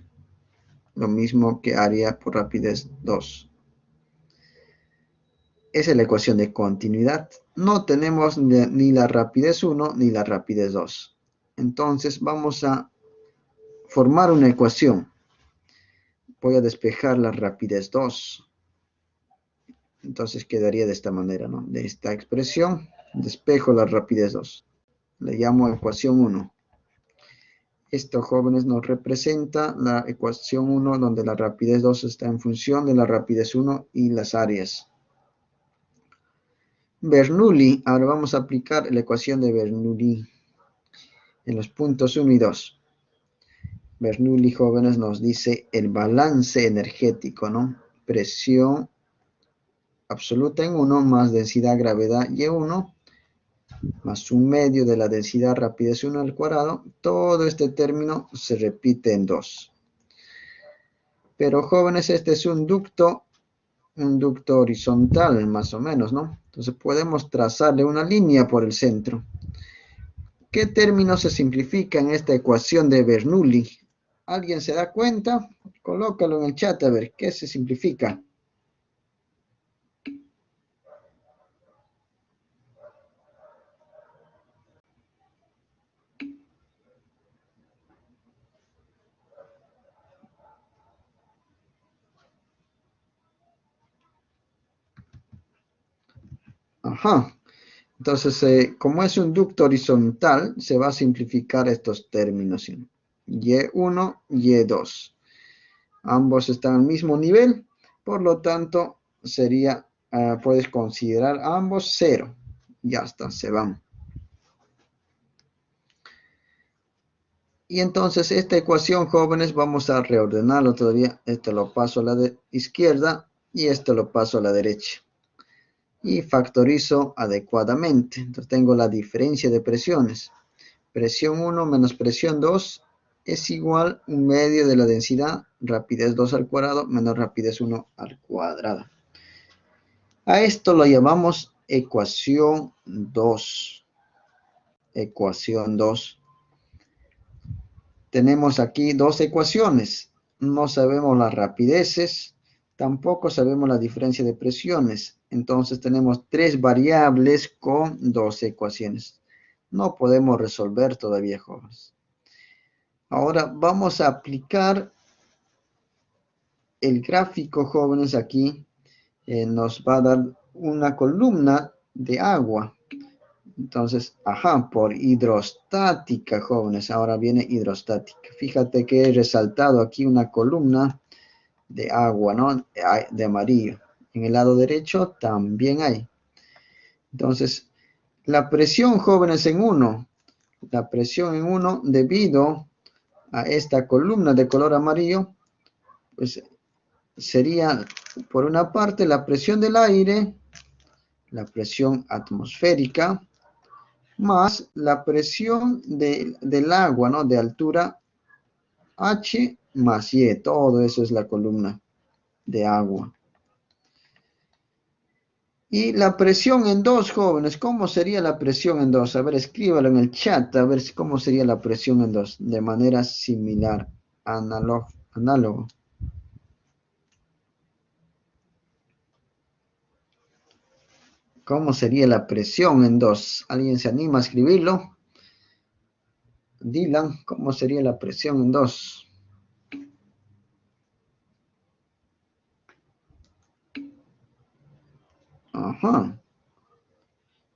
lo mismo que área por rapidez 2. Esa es la ecuación de continuidad. No tenemos ni la rapidez 1 ni la rapidez 2. Entonces vamos a formar una ecuación. Voy a despejar la rapidez 2. Entonces quedaría de esta manera, ¿no? De esta expresión, despejo la rapidez 2. Le llamo ecuación 1. Esto, jóvenes, nos representa la ecuación 1, donde la rapidez 2 está en función de la rapidez 1 y las áreas. Bernoulli, ahora vamos a aplicar la ecuación de Bernoulli en los puntos 1 y 2. Bernoulli, jóvenes, nos dice el balance energético, ¿no? Presión absoluta en 1 más densidad gravedad Y1 más un medio de la densidad rapidez 1 al cuadrado. Todo este término se repite en 2. Pero, jóvenes, este es un ducto horizontal, más o menos, ¿no? Entonces podemos trazarle una línea por el centro. ¿Qué término se simplifica en esta ecuación de Bernoulli? ¿Alguien se da cuenta? Colócalo en el chat a ver, ¿qué se simplifica? Ajá. Entonces, como es un ducto horizontal, se va a simplificar estos términos. Y1, Y2. Ambos están al mismo nivel, por lo tanto, puedes considerar ambos 0. Ya está, se van. Y entonces esta ecuación, jóvenes, vamos a reordenarlo todavía. Esto lo paso a la izquierda y esto lo paso a la derecha. Y factorizo adecuadamente. Entonces tengo la diferencia de presiones. Presión 1 menos presión 2 es igual a 1/2 de la densidad, rapidez 2 al cuadrado menos rapidez 1 al cuadrado. A esto lo llamamos ecuación 2. Ecuación 2. Tenemos aquí dos ecuaciones. No sabemos las rapideces, tampoco sabemos la diferencia de presiones. Entonces tenemos tres variables con dos ecuaciones. No podemos resolver todavía, jóvenes. Ahora vamos a aplicar el gráfico, jóvenes, aquí. Nos va a dar una columna de agua. Entonces, por hidrostática, jóvenes. Ahora viene hidrostática. Fíjate que he resaltado aquí una columna de agua, ¿no? De amarillo. En el lado derecho también hay. Entonces, la presión, jóvenes, en 1. La presión en 1 debido a esta columna de color amarillo, pues sería, por una parte, la presión del aire, la presión atmosférica, más la presión del agua, ¿no? De altura H más Y. Todo eso es la columna de agua. Y la presión en 2, jóvenes. ¿Cómo sería la presión en 2? A ver, escríbalo en el chat. A ver cómo sería la presión en 2. De manera similar. Análogo. ¿Cómo sería la presión en 2? ¿Alguien se anima a escribirlo? Dylan, ¿cómo sería la presión en 2? Ajá.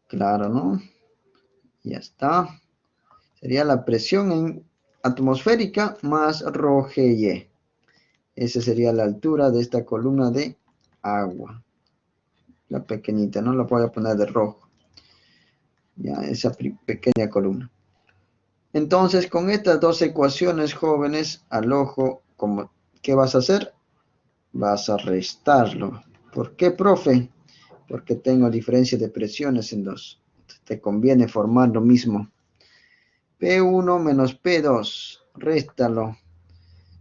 Claro, ¿no? Ya está. Sería la presión atmosférica más rho G. Esa sería la altura de esta columna de agua. La pequeñita, ¿no? La voy a poner de rojo. Ya, esa pequeña columna. Entonces, con estas dos ecuaciones, jóvenes, al ojo, ¿qué vas a hacer? Vas a restarlo. ¿Por qué, profe? Porque tengo diferencia de presiones en 2. Te conviene formar lo mismo. P1 menos P2. Réstalo.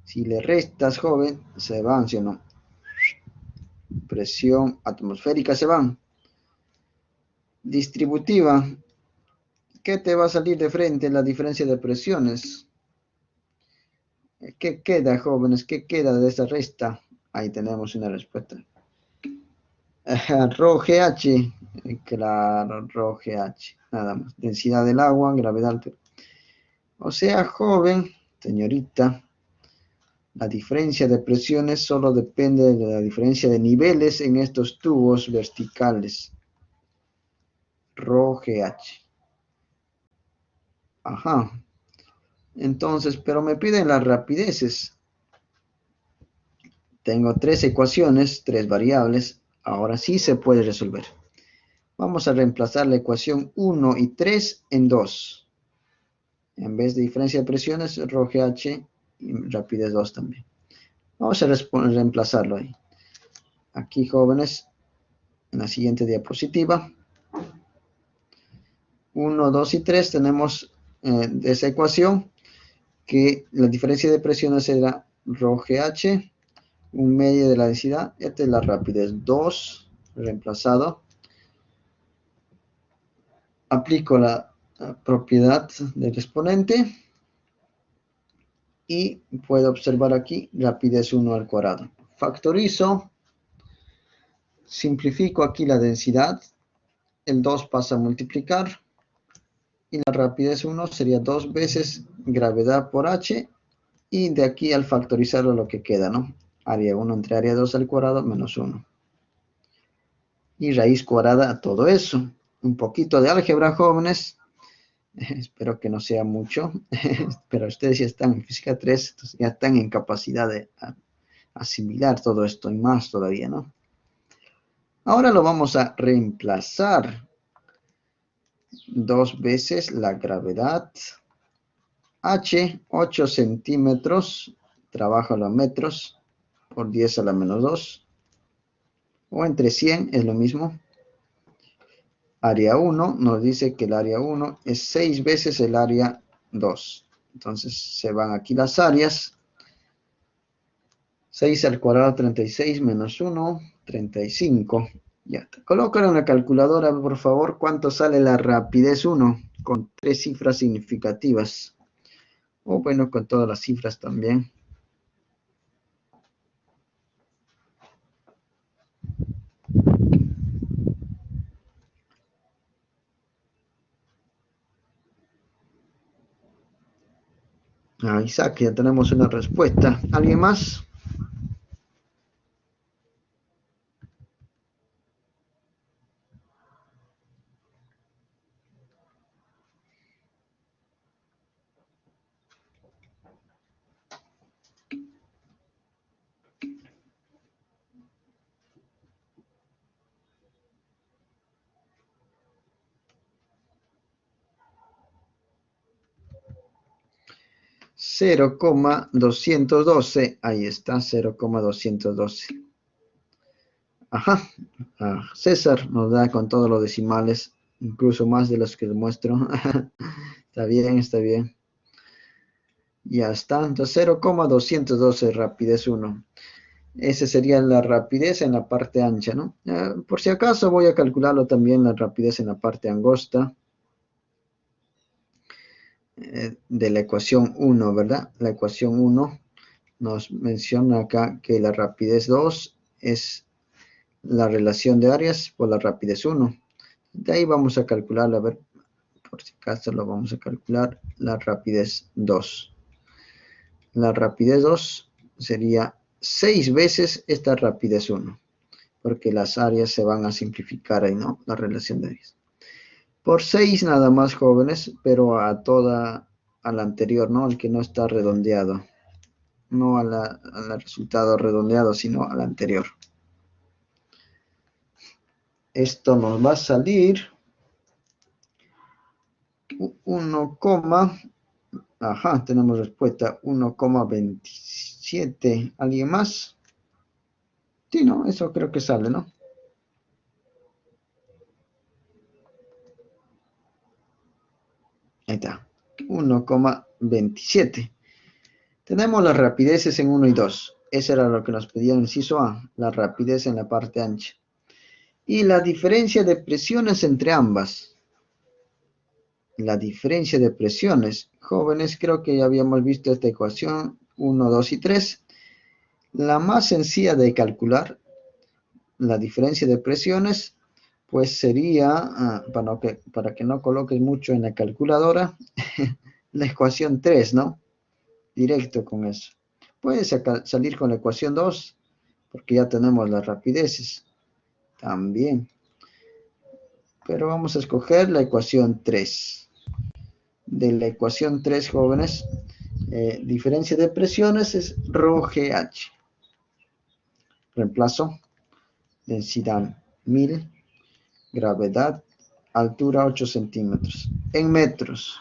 Si le restas, joven, se van, ¿sí o no? Presión atmosférica se van. Distributiva. ¿Qué te va a salir de frente? La diferencia de presiones. ¿Qué queda, jóvenes? ¿Qué queda de esa resta? Ahí tenemos una respuesta. Rho GH. Claro, Rho GH. Nada más. Densidad del agua, gravedad alta. O sea, joven, señorita, la diferencia de presiones solo depende de la diferencia de niveles en estos tubos verticales. Rho GH. Ajá. Entonces, pero me piden las rapideces. Tengo tres ecuaciones, tres variables. Ahora sí se puede resolver. Vamos a reemplazar la ecuación 1 y 3 en 2. En vez de diferencia de presiones, rho GH y rapidez 2 también. Vamos a reemplazarlo ahí. Aquí, jóvenes, en la siguiente diapositiva. 1, 2 y 3 tenemos de esa ecuación que la diferencia de presiones será rho GH, 1/2 de la densidad. Esta es la rapidez 2, reemplazado. Aplico la propiedad del exponente y puedo observar aquí rapidez 1 al cuadrado. Factorizo, simplifico aquí la densidad, el 2 pasa a multiplicar y la rapidez 1 sería 2 veces gravedad por h, y de aquí al factorizarlo lo que queda, ¿no? Área 1 entre área 2 al cuadrado menos 1. Y raíz cuadrada a todo eso. Un poquito de álgebra, jóvenes. Espero que no sea mucho, pero ustedes ya están en física 3, entonces ya están en capacidad de asimilar todo esto y más todavía, ¿no? Ahora lo vamos a reemplazar. 2 veces la gravedad H, 8 centímetros, trabajo los metros, por 10 a la menos 2, o entre 100, es lo mismo. Área 1 nos dice que el área 1 es 6 veces el área 2. Entonces se van aquí las áreas. 6 al cuadrado 36 menos 1, 35. Ya, colócalo en la calculadora, por favor, cuánto sale la rapidez 1 con 3 cifras significativas. O bueno, con todas las cifras también. Isaac, ya tenemos una respuesta. ¿Alguien más? Cero coma 212. Ahí está, 0,212. Ajá. César nos da con todos los decimales, incluso más de los que muestro. Está bien, está bien. Ya está. Entonces 0,212 rapidez 1. Esa sería la rapidez en la parte ancha, ¿no? Por si acaso voy a calcularlo también la rapidez en la parte angosta de la ecuación 1, ¿verdad? La ecuación 1 nos menciona acá que la rapidez 2 es la relación de áreas por la rapidez 1. De ahí vamos a calcular, a ver, por si acaso lo vamos a calcular, la rapidez 2. La rapidez 2 sería 6 veces esta rapidez 1, porque las áreas se van a simplificar ahí, ¿no? La relación de áreas. Por 6 nada más, jóvenes, pero al anterior, ¿no? Al que no está redondeado. No al resultado redondeado, sino al anterior. Esto nos va a salir 1, ajá, tenemos respuesta 1,27. ¿Alguien más? Sí, no, eso creo que sale, ¿no? Ahí está, 1,27. Tenemos las rapideces en 1 y 2. Ese era lo que nos pedía el inciso A, la rapidez en la parte ancha. Y la diferencia de presiones entre ambas. La diferencia de presiones. Jóvenes, creo que ya habíamos visto esta ecuación 1, 2 y 3. La más sencilla de calcular, la diferencia de presiones, pues sería, para que no coloques mucho en la calculadora, la ecuación 3, ¿no? Directo con eso. Puedes salir con la ecuación 2, porque ya tenemos las rapideces también. Pero vamos a escoger la ecuación 3. De la ecuación 3, jóvenes, diferencia de presiones es ρGH. Reemplazo, densidad 1000, gravedad, altura 8 centímetros. En metros.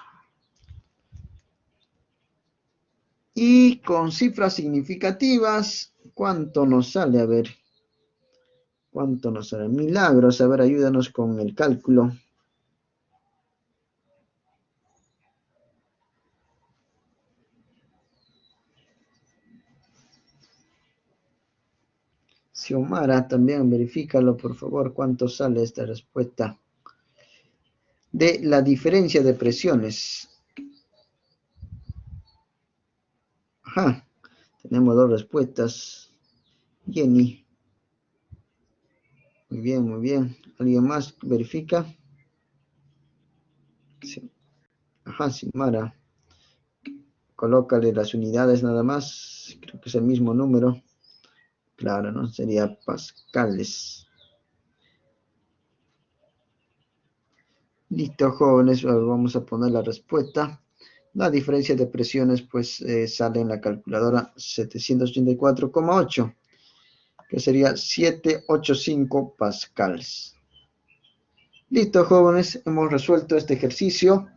Y con cifras significativas, ¿cuánto nos sale? A ver, ¿cuánto nos sale? Milagros, a ver, ayúdanos con el cálculo. Xiomara, también verifícalo, por favor, cuánto sale esta respuesta de la diferencia de presiones. Ajá, tenemos dos respuestas. Jenny. Muy bien, muy bien. ¿Alguien más verifica? Sí. Ajá, Xiomara. Colócale las unidades nada más. Creo que es el mismo número. Claro, ¿no? Sería pascales. Listo, jóvenes. Vamos a poner la respuesta. La diferencia de presiones, pues, sale en la calculadora 784,8, que sería 785 pascales. Listo, jóvenes. Hemos resuelto este ejercicio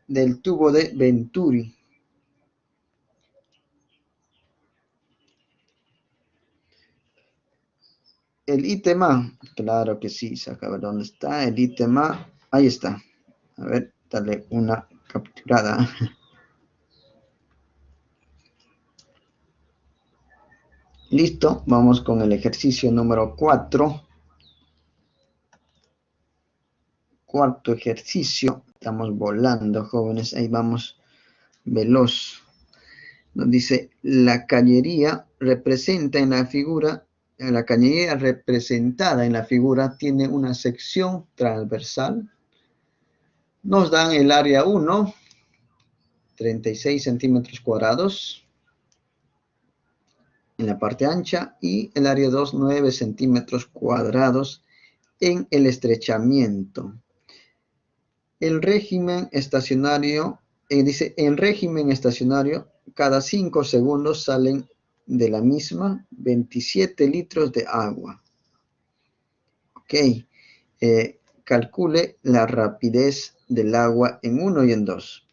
del tubo de Venturi. El ítem A, claro que sí, saca ver dónde está el ítem A. Ahí está. A ver, dale una capturada. Listo, vamos con el ejercicio número 4. Cuarto ejercicio. Estamos volando, jóvenes. Ahí vamos, veloz. Nos dice, la cañería representada en la figura tiene una sección transversal. Nos dan el área 1, 36 centímetros cuadrados en la parte ancha, y el área 2, 9 centímetros cuadrados en el estrechamiento. El régimen estacionario, dice, en régimen estacionario, cada 5 segundos salen de la misma 27 litros de agua. Ok, calcule la rapidez del agua en 1 y en 2.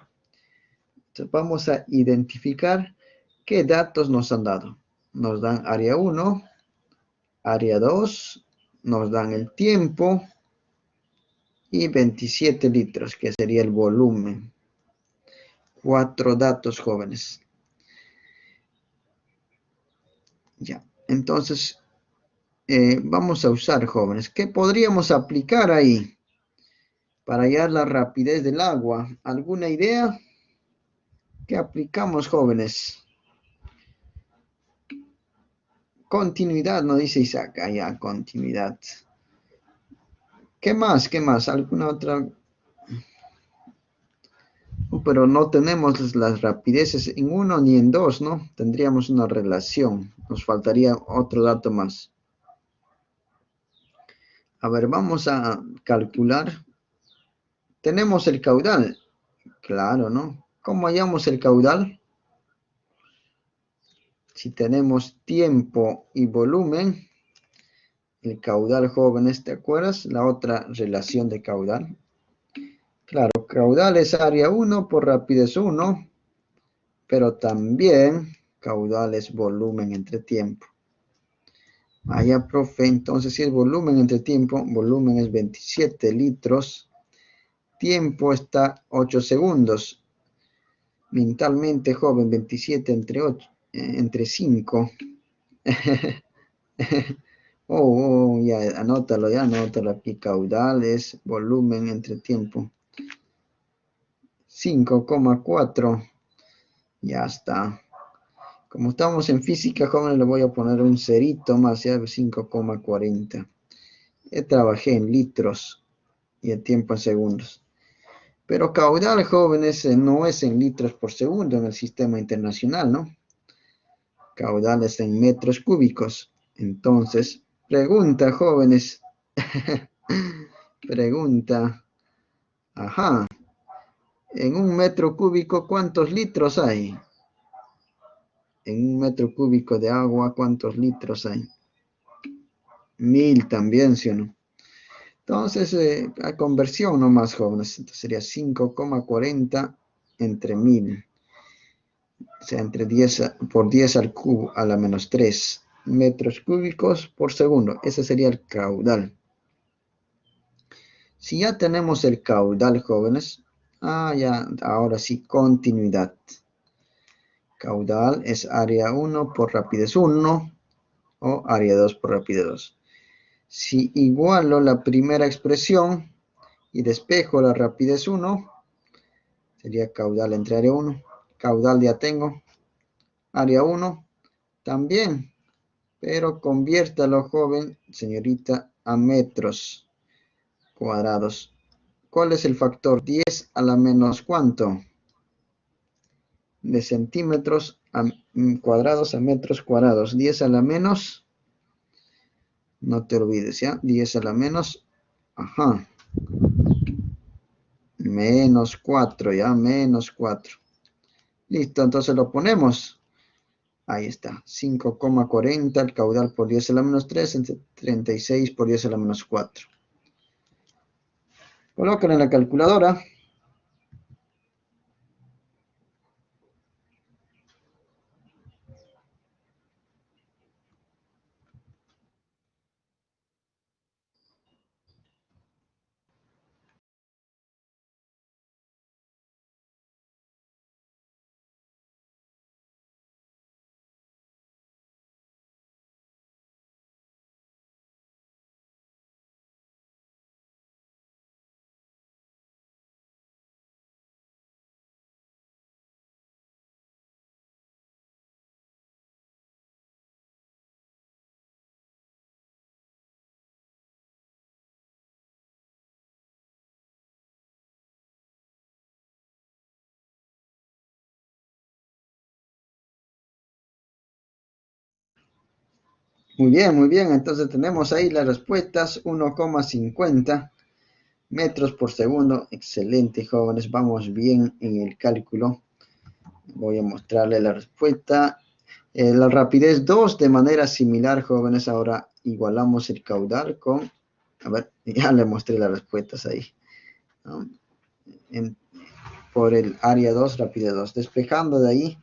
Entonces vamos a identificar qué datos nos han dado. Nos dan área 1, área 2, nos dan el tiempo y 27 litros, que sería el volumen. 4 datos, jóvenes. Ya, entonces vamos a usar, jóvenes. ¿Qué podríamos aplicar ahí para hallar la rapidez del agua? ¿Alguna idea? ¿Qué aplicamos, jóvenes? Continuidad, no dice Isaac. Ya, continuidad. ¿Qué más? ¿Qué más? ¿Alguna otra? Pero no tenemos las rapideces en 1 ni en 2, ¿no? Tendríamos una relación. Nos faltaría otro dato más. A ver, vamos a calcular. Tenemos el caudal. Claro, ¿no? ¿Cómo hallamos el caudal? Si tenemos tiempo y volumen, el caudal, jóvenes, ¿te acuerdas? La otra relación de caudal. Claro, caudal es área 1 por rapidez 1, pero también caudal es volumen entre tiempo. Vaya, profe, entonces si es volumen entre tiempo, volumen es 27 litros, tiempo está 8 segundos. Mentalmente, joven, 27 entre 8, entre 5. Ya, anótalo aquí, caudal es volumen entre tiempo. 5,4. Ya está. Como estamos en física, jóvenes, le voy a poner un cerito más, ya 5,40. Trabajé en litros y el tiempo en segundos. Pero caudal, jóvenes, no es en litros por segundo en el sistema internacional, ¿no? Caudal es en metros cúbicos. Entonces, pregunta, jóvenes. Pregunta. Ajá. En un metro cúbico, ¿cuántos litros hay? En un metro cúbico de agua, ¿cuántos litros hay? 1000 también, ¿sí o no? Entonces, a conversión nomás, jóvenes. Entonces sería 5,40 entre 1000. O sea, entre 10 por 10 al cubo a la menos 3 metros cúbicos por segundo. Ese sería el caudal. Si ya tenemos el caudal, jóvenes. Ya, ahora sí, continuidad. Caudal es área 1 por rapidez 1 o área 2 por rapidez 2. Si igualo la primera expresión y despejo la rapidez 1, sería caudal entre área 1. Caudal ya tengo. Área 1 también, pero conviértalo, joven, señorita, a metros cuadrados. ¿Cuál es el factor? 10 a la menos ¿cuánto? De centímetros cuadrados a metros cuadrados. 10 a la menos, no te olvides, ¿ya? 10 a la menos, ajá, menos 4, ¿ya? Menos 4. Listo, entonces lo ponemos. Ahí está, 5,40, el caudal por 10 a la menos 3, entre 36 por 10 a la menos 4. Colocan en la calculadora. Muy bien, muy bien. Entonces tenemos ahí las respuestas, 1,50 metros por segundo. Excelente, jóvenes. Vamos bien en el cálculo. Voy a mostrarle la respuesta. La rapidez 2 de manera similar, jóvenes. Ahora igualamos el caudal con... A ver, ya le mostré las respuestas ahí, ¿no? En- por el área 2, rapidez 2. Despejando de ahí,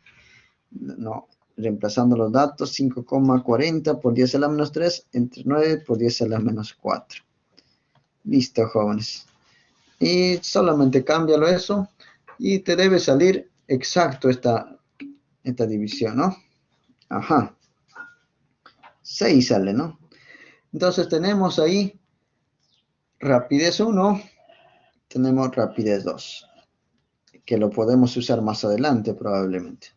no, reemplazando los datos, 5,40 por 10 a la menos 3, entre 9 por 10 a la menos 4. Listo, jóvenes. Y solamente cámbialo eso y te debe salir exacto esta división, ¿no? Ajá, 6 sale, ¿no? Entonces tenemos ahí rapidez 1, tenemos rapidez 2, que lo podemos usar más adelante probablemente,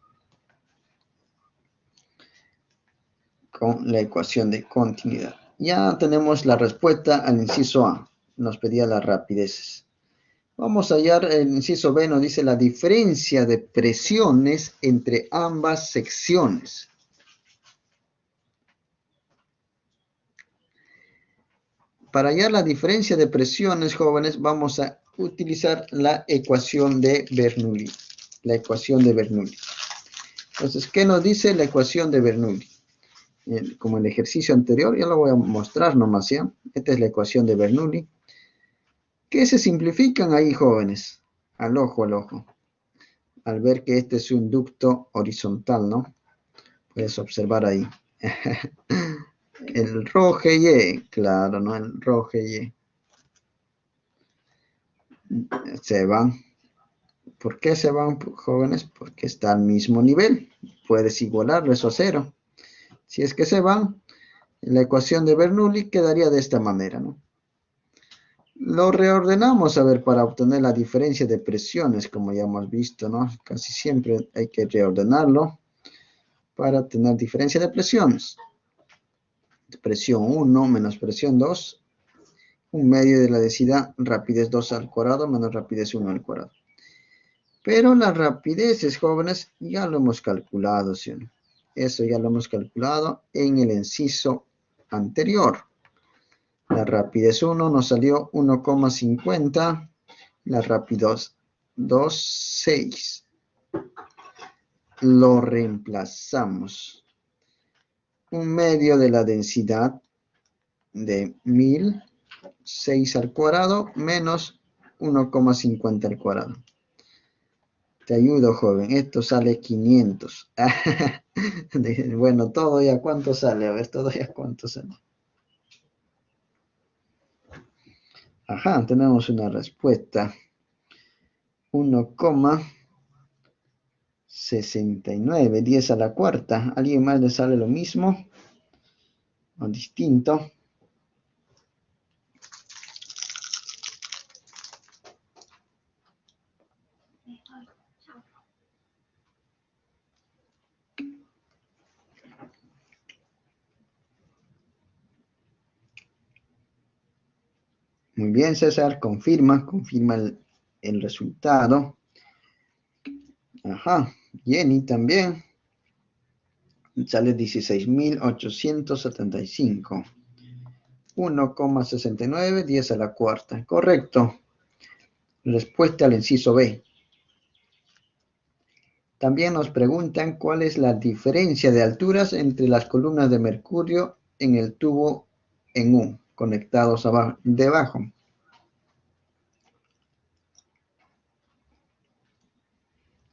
con la ecuación de continuidad. Ya tenemos la respuesta al inciso A, nos pedía las rapideces. Vamos a hallar el inciso B, nos dice la diferencia de presiones entre ambas secciones. Para hallar la diferencia de presiones, jóvenes, vamos a utilizar la ecuación de Bernoulli. La ecuación de Bernoulli. Entonces, ¿qué nos dice la ecuación de Bernoulli? Como el ejercicio anterior, ya lo voy a mostrar nomás, ¿ya? Esta es la ecuación de Bernoulli. ¿Qué se simplifican ahí, jóvenes? Al ojo, al ojo. Al ver que este es un ducto horizontal, ¿no? Puedes observar ahí. El rho GY, claro, ¿no? El rho GY. Se van. ¿Por qué se van, jóvenes? Porque está al mismo nivel. Puedes igualarlo eso a cero. Si es que se van, la ecuación de Bernoulli quedaría de esta manera, ¿no? Lo reordenamos, a ver, para obtener la diferencia de presiones, como ya hemos visto, ¿no? Casi siempre hay que reordenarlo para tener diferencia de presiones. Presión 1 menos presión 2, un medio de la densidad rapidez 2 al cuadrado menos rapidez 1 al cuadrado. Pero las rapideces, jóvenes, ya lo hemos calculado, ¿sí? Eso ya lo hemos calculado en el inciso anterior. La rapidez 1 nos salió 1,50. La rapidez 2, 6. Lo reemplazamos. Un medio de la densidad de 1000, 6 al cuadrado, menos 1,50 al cuadrado. Te ayudo, joven. Esto sale 500. Bueno, todo ya cuánto sale. A ver, todo ya cuánto sale. Ajá, tenemos una respuesta. 1,69, 10 a la cuarta. ¿A alguien más le sale lo mismo o distinto? Muy bien, César, confirma el resultado. Ajá, Jenny también. Sale 16.875. 1,69, 10 a la cuarta. Correcto. Respuesta al inciso B. También nos preguntan cuál es la diferencia de alturas entre las columnas de mercurio en el tubo en U, conectados abajo, debajo.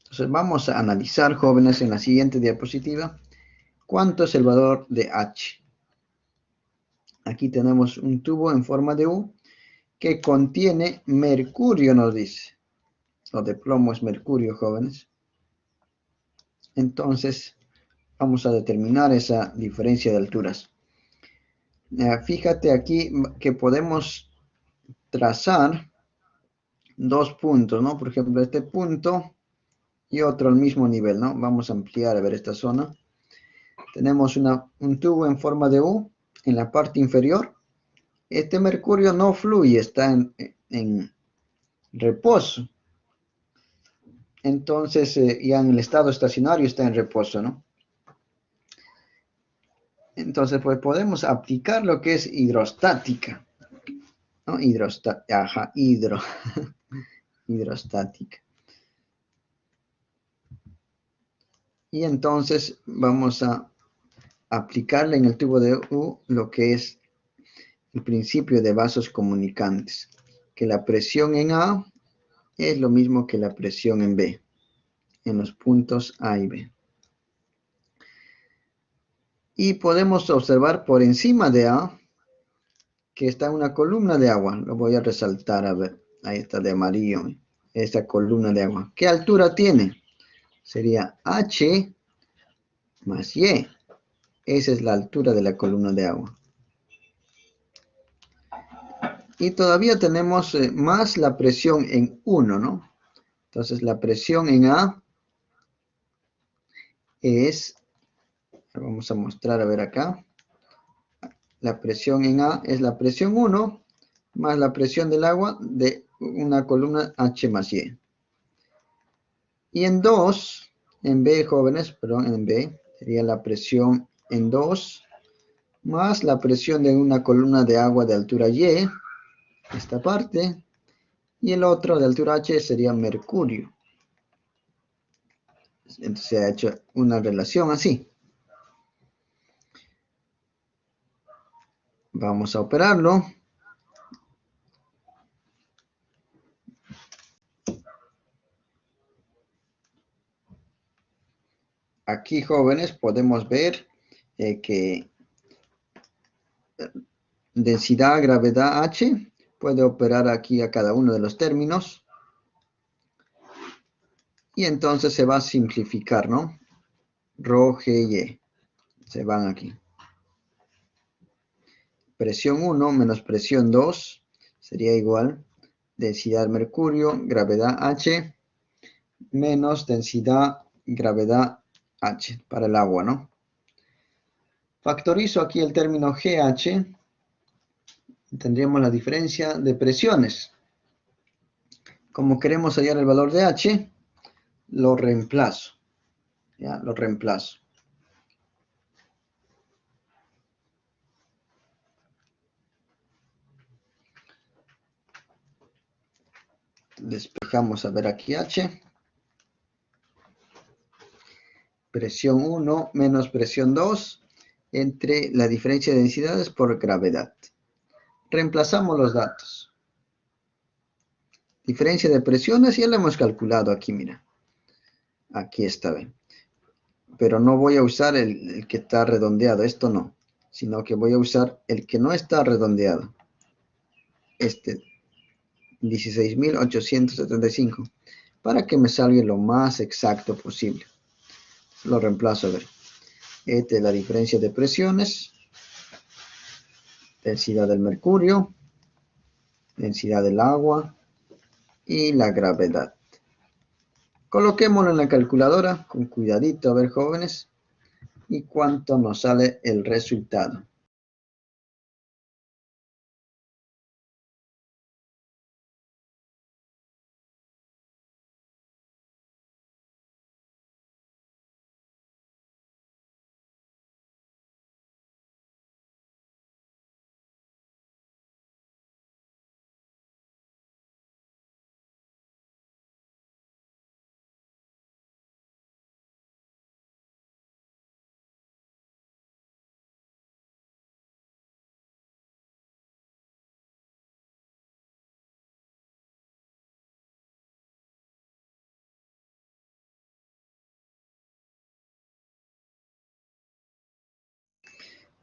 Entonces vamos a analizar, jóvenes, en la siguiente diapositiva, cuánto es el valor de H. Aquí tenemos un tubo en forma de U que contiene mercurio, nos dice. Lo de plomo es mercurio, jóvenes. Entonces, vamos a determinar esa diferencia de alturas. Fíjate aquí que podemos trazar dos puntos, ¿no? Por ejemplo, este punto y otro al mismo nivel, ¿no? Vamos a ampliar a ver esta zona. Tenemos un tubo en forma de U en la parte inferior. Este mercurio no fluye, está en reposo. Entonces, ya en el estado estacionario está en reposo, ¿no? Entonces, pues podemos aplicar lo que es hidrostática, ¿no? Hidrostática. Y entonces vamos a aplicarle en el tubo de U lo que es el principio de vasos comunicantes, que la presión en A es lo mismo que la presión en B, en los puntos A y B. Y podemos observar por encima de A que está una columna de agua. Lo voy a resaltar, a ver, ahí está de amarillo, esta columna de agua. ¿Qué altura tiene? Sería H más Y. Esa es la altura de la columna de agua. Y todavía tenemos más la presión en 1, ¿no? Entonces la presión en A es, vamos a mostrar a ver acá, la presión en A es la presión 1 más la presión del agua de una columna H más Y. Y en 2, en B, jóvenes, perdón, en B, sería la presión en 2 más la presión de una columna de agua de altura Y, esta parte, y el otro de altura H sería mercurio. Entonces se ha hecho una relación así. Vamos a operarlo. Aquí, jóvenes, podemos ver que densidad, gravedad H puede operar aquí a cada uno de los términos. Y entonces se va a simplificar, ¿no? Rho, G, Y. Se van aquí. Presión 1 menos presión 2 sería igual densidad mercurio, gravedad H, menos densidad, gravedad H para el agua, ¿no? Factorizo aquí el término GH, tendríamos la diferencia de presiones. Como queremos hallar el valor de H, lo reemplazo. ¿Ya? Lo reemplazo. Despejamos a ver aquí H. Presión 1 menos presión 2 entre la diferencia de densidades por gravedad. Reemplazamos los datos. Diferencia de presiones ya lo hemos calculado aquí, mira. Aquí está, ¿ven? Pero no voy a usar el que está redondeado, esto no. Sino que voy a usar el que no está redondeado. Este, 16.875. Para que me salga lo más exacto posible. Lo reemplazo, a ver. Esta es la diferencia de presiones. Densidad del mercurio. Densidad del agua. Y la gravedad. Coloquémoslo en la calculadora con cuidadito, a ver, jóvenes, y cuánto nos sale el resultado.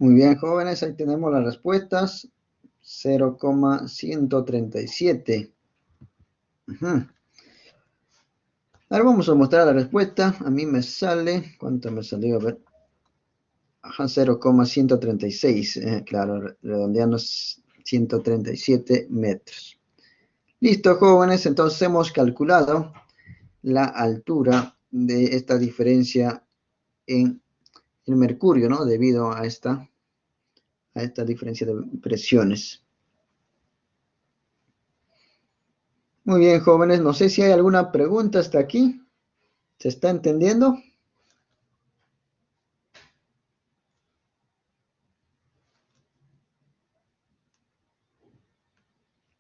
Muy bien, jóvenes, ahí tenemos las respuestas. 0,137. Ahora vamos a mostrar la respuesta. A mí me sale, ¿cuánto me salió? A ver. 0,136. Claro, redondeando 137 metros. Listo, jóvenes, entonces hemos calculado la altura de esta diferencia en el mercurio, ¿no? Debido a esta diferencia de presiones. Muy bien, jóvenes, no sé si hay alguna pregunta hasta aquí. ¿Se está entendiendo?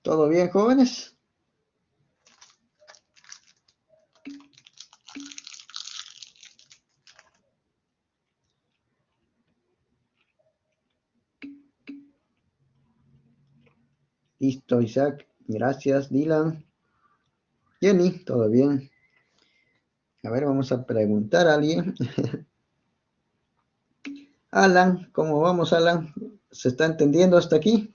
¿Todo bien, jóvenes? Listo, Isaac. Gracias, Dylan. Jenny, ¿todo bien? A ver, vamos a preguntar a alguien. Alan, ¿cómo vamos, Alan? ¿Se está entendiendo hasta aquí?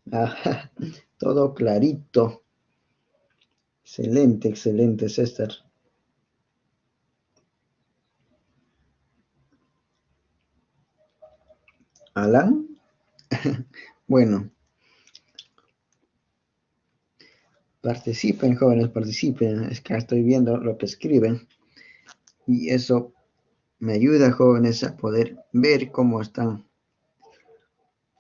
Ah, todo clarito. Excelente, excelente, César. Alan, bueno, participen, jóvenes, participen. Es que estoy viendo lo que escriben y eso me ayuda, jóvenes, a poder ver cómo están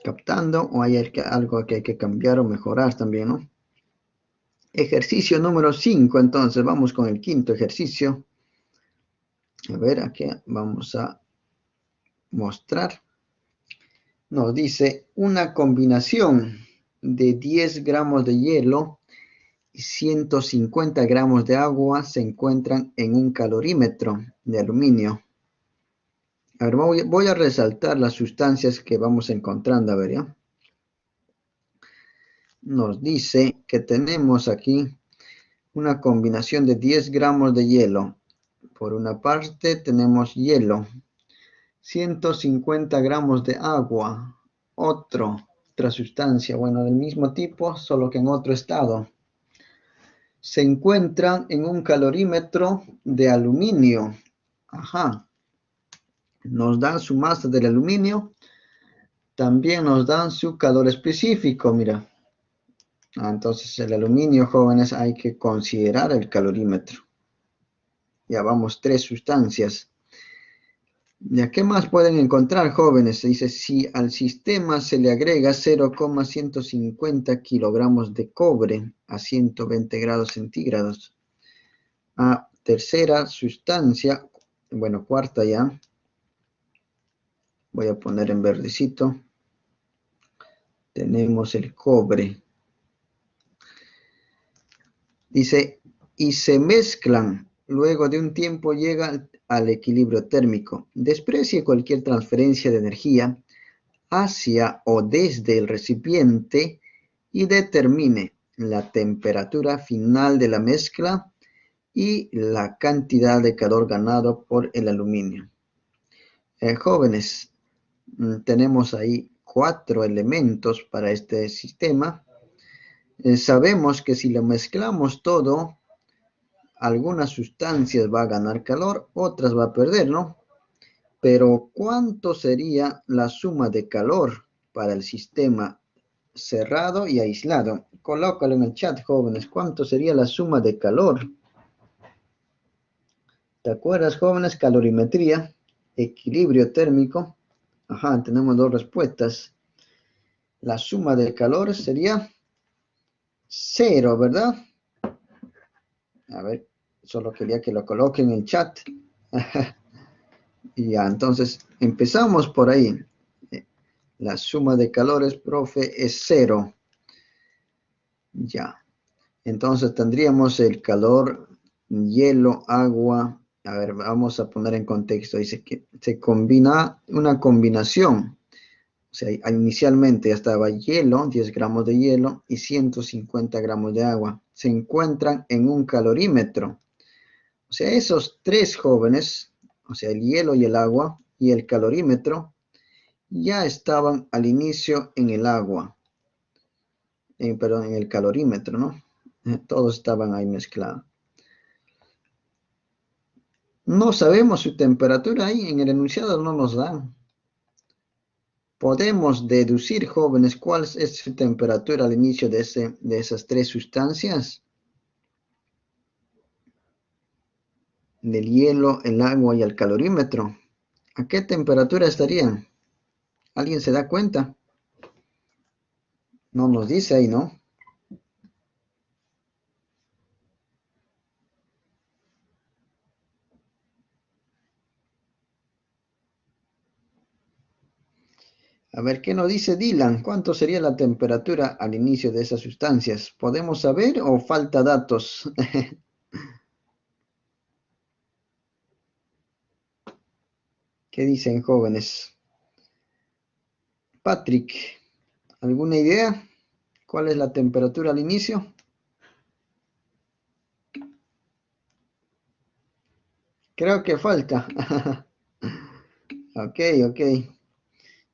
captando o hay algo que hay que cambiar o mejorar también, ¿no? Ejercicio número 5, entonces vamos con el quinto ejercicio. A ver, aquí vamos a mostrar. Nos dice una combinación de 10 gramos de hielo y 150 gramos de agua se encuentran en un calorímetro de aluminio. A ver, voy a resaltar las sustancias que vamos encontrando, a ver, ¿ya? Nos dice que tenemos aquí una combinación de 10 gramos de hielo. Por una parte tenemos hielo, 150 gramos de agua, otra sustancia, bueno, del mismo tipo, solo que en otro estado. Se encuentran en un calorímetro de aluminio. Ajá. Nos dan su masa del aluminio. También nos dan su calor específico, mira. Entonces el aluminio, jóvenes, hay que considerar el calorímetro. Ya vamos, 3 sustancias. ¿Ya qué más pueden encontrar, jóvenes? Se dice, si al sistema se le agrega 0,150 kilogramos de cobre a 120 grados centígrados. Tercera sustancia, bueno, cuarta ya. Voy a poner en verdecito. Tenemos el cobre. Dice, y se mezclan. Luego de un tiempo llega al equilibrio térmico. Desprecie cualquier transferencia de energía hacia o desde el recipiente y determine la temperatura final de la mezcla y la cantidad de calor ganado por el aluminio. Jóvenes, tenemos ahí 4 elementos para este sistema. Sabemos que si lo mezclamos todo, algunas sustancias va a ganar calor, otras va a perder, ¿no? Pero ¿cuánto sería la suma de calor para el sistema cerrado y aislado? Colócalo en el chat, jóvenes. ¿Cuánto sería la suma de calor? ¿Te acuerdas, jóvenes? Calorimetría, equilibrio térmico. Ajá, tenemos 2 respuestas. La suma de calor sería 0, ¿verdad? A ver, solo quería que lo coloque en el chat. Y ya, entonces empezamos por ahí. La suma de calores, profe, es 0. Ya. Entonces tendríamos el calor, hielo, agua. A ver, vamos a poner en contexto. Dice que se combina una combinación. O sea, inicialmente estaba hielo, 10 gramos de hielo y 150 gramos de agua. Se encuentran en un calorímetro. O sea, esos 3 jóvenes, o sea, el hielo y el agua y el calorímetro, ya estaban al inicio en el agua, perdón, en el calorímetro, ¿no? Todos estaban ahí mezclados. No sabemos su temperatura ahí, en el enunciado no nos dan. Podemos deducir, jóvenes, cuál es su temperatura al inicio de esas 3 sustancias. Del hielo, el agua y el calorímetro. ¿A qué temperatura estarían? ¿Alguien se da cuenta? No nos dice ahí, ¿no? A ver, ¿qué nos dice Dylan? ¿Cuánto sería la temperatura al inicio de esas sustancias? ¿Podemos saber o falta datos? ¿Qué dicen jóvenes? Patrick, ¿alguna idea? ¿Cuál es la temperatura al inicio? Creo que falta. Ok, ok.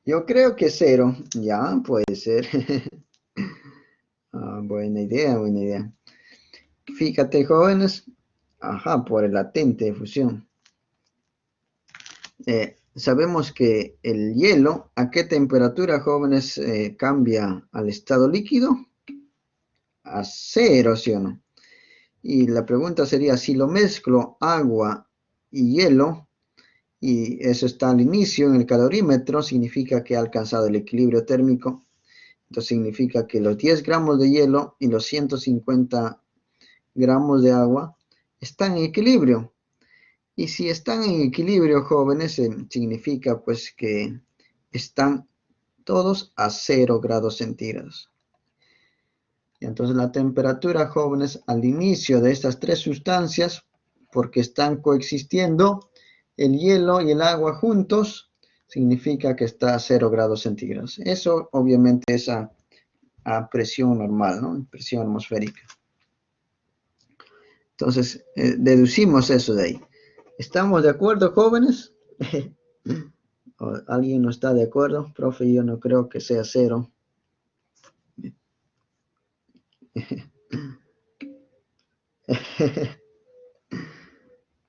Yo creo que cero. Ya, puede ser. Buena idea, buena idea. Fíjate, jóvenes. Ajá, por el latente de fusión. Sabemos que el hielo, ¿a qué temperatura, jóvenes, cambia al estado líquido? A cero, ¿sí o no? Y la pregunta sería, si lo mezclo agua y hielo, y eso está al inicio en el calorímetro, significa que ha alcanzado el equilibrio térmico. Entonces significa que los 10 gramos de hielo y los 150 gramos de agua están en equilibrio. Y si están en equilibrio, jóvenes, significa pues que están todos a 0 grados centígrados. Y entonces la temperatura, jóvenes, al inicio de estas tres sustancias, porque están coexistiendo el hielo y el agua juntos, significa que está a 0 grados centígrados. Eso obviamente es a presión normal, ¿no? Presión atmosférica. Entonces, deducimos eso de ahí. ¿Estamos de acuerdo, jóvenes? ¿Alguien no está de acuerdo? Profe, yo no creo que sea cero.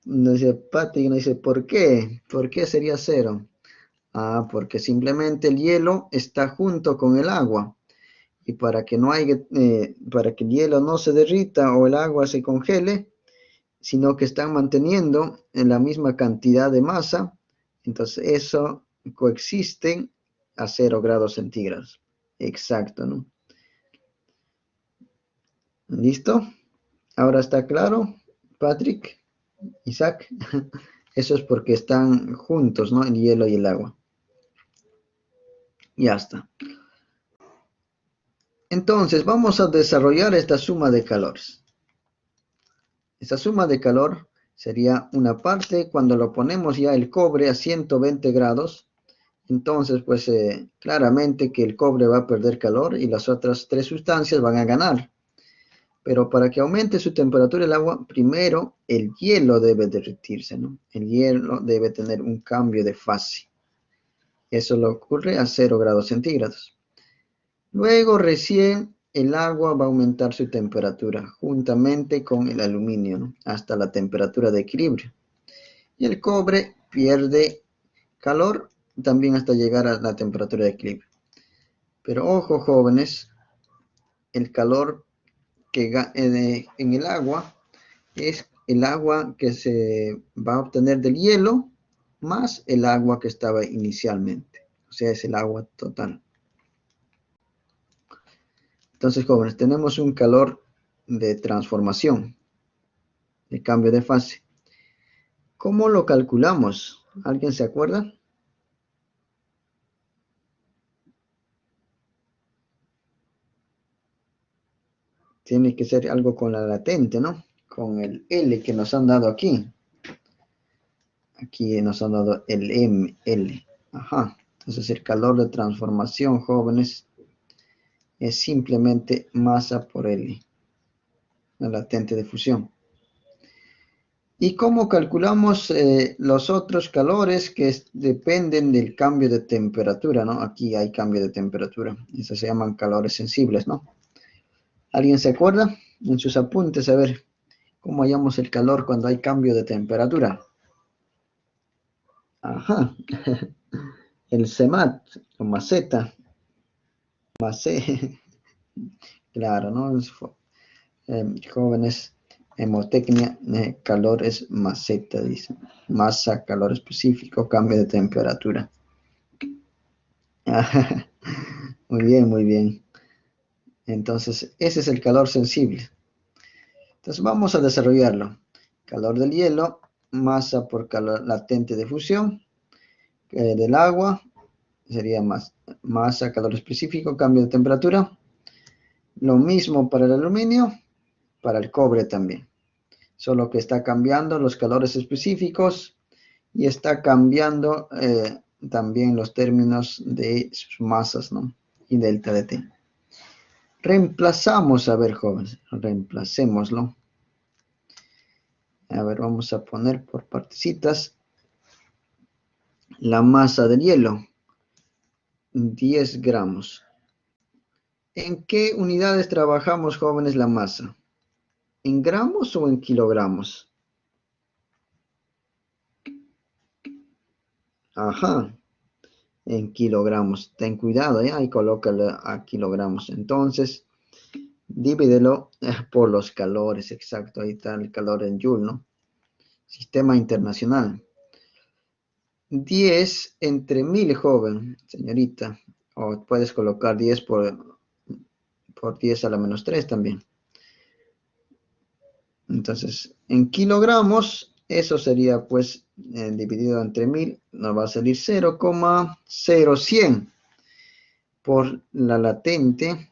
No dice Pati, no dice, ¿por qué? ¿Por qué sería cero? Porque simplemente el hielo está junto con el agua. Y para que no haya, para que el hielo no se derrita o el agua se congele, sino que están manteniendo en la misma cantidad de masa, entonces eso coexisten a 0 grados centígrados. Exacto, ¿no? ¿Listo? Ahora está claro, Patrick, Isaac. Eso es porque están juntos, ¿no? El hielo y el agua. Ya está. Entonces, vamos a desarrollar esta suma de calores. Esta suma de calor sería una parte cuando lo ponemos ya el cobre a 120 grados. Entonces, pues claramente que el cobre va a perder calor y las otras tres sustancias van a ganar. Pero para que aumente su temperatura el agua, primero el hielo debe derretirse, ¿no? El hielo debe tener un cambio de fase. Eso lo ocurre a 0 grados centígrados. Luego recién el agua va a aumentar su temperatura juntamente con el aluminio, ¿no? Hasta la temperatura de equilibrio. Y el cobre pierde calor también hasta llegar a la temperatura de equilibrio. Pero ojo, jóvenes, el calor que en el agua es el agua que se va a obtener del hielo más el agua que estaba inicialmente. O sea, es el agua total. Entonces, jóvenes, tenemos un calor de transformación, de cambio de fase. ¿Cómo lo calculamos? ¿Alguien se acuerda? Tiene que ser algo con la latente, ¿no? Con el L que nos han dado aquí. Aquí nos han dado el ML. Ajá. Entonces el calor de transformación, jóvenes, es simplemente masa por L, la latente de fusión. ¿Y cómo calculamos los otros calores que dependen del cambio de temperatura, ¿no? Aquí hay cambio de temperatura. Esos se llaman calores sensibles, ¿no? ¿Alguien se acuerda? En sus apuntes, a ver, ¿cómo hallamos el calor cuando hay cambio de temperatura? Ajá. El CEMAT, o maceta, macé, claro, ¿no? Jóvenes, hemotecnia, calor es maceta, dice. Masa, calor específico, cambio de temperatura. Muy bien, muy bien. Entonces, ese es el calor sensible. Entonces, vamos a desarrollarlo. Calor del hielo, masa por calor latente de fusión, del agua, sería masa, calor específico, cambio de temperatura. Lo mismo para el aluminio, para el cobre también. Solo que está cambiando los calores específicos y está cambiando también los términos de sus masas, ¿no? Y delta de T. Reemplazamos, a ver, jóvenes, reemplacémoslo. A ver, vamos a poner por partecitas la masa del hielo, 10 gramos. ¿En qué unidades trabajamos, jóvenes, la masa? ¿En gramos o en kilogramos? Ajá, en kilogramos. Ten cuidado, ¿ya? Y colócalo a kilogramos. Entonces, divídelo por los calores, exacto. Ahí está el calor en Joule, ¿no? Sistema internacional. 10 entre 1000, joven, señorita. O puedes colocar 10 por 10 a la menos 3 también. Entonces, en kilogramos, eso sería pues dividido entre 1000, nos va a salir 0,0100 por la latente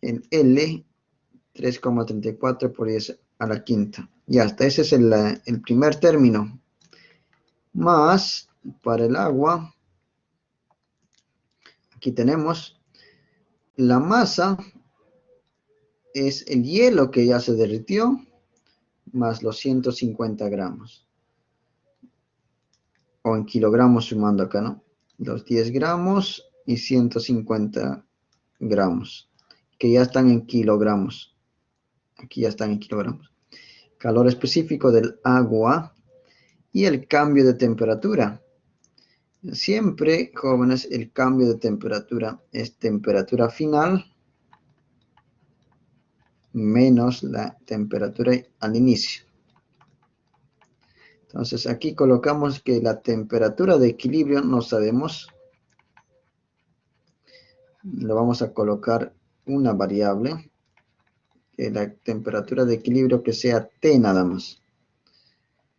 en L, 3,34 por 10 a la quinta. Ya está, ese es el primer término. Más, para el agua, aquí tenemos la masa, es el hielo que ya se derritió, más los 150 gramos. O en kilogramos sumando acá, ¿no? Los 10 gramos y 150 gramos, que ya están en kilogramos. Aquí ya están en kilogramos. Calor específico del agua y el cambio de temperatura. Siempre, jóvenes, el cambio de temperatura es temperatura final menos la temperatura al inicio. Entonces aquí colocamos que la temperatura de equilibrio no sabemos. Le vamos a colocar una variable, que la temperatura de equilibrio que sea T nada más.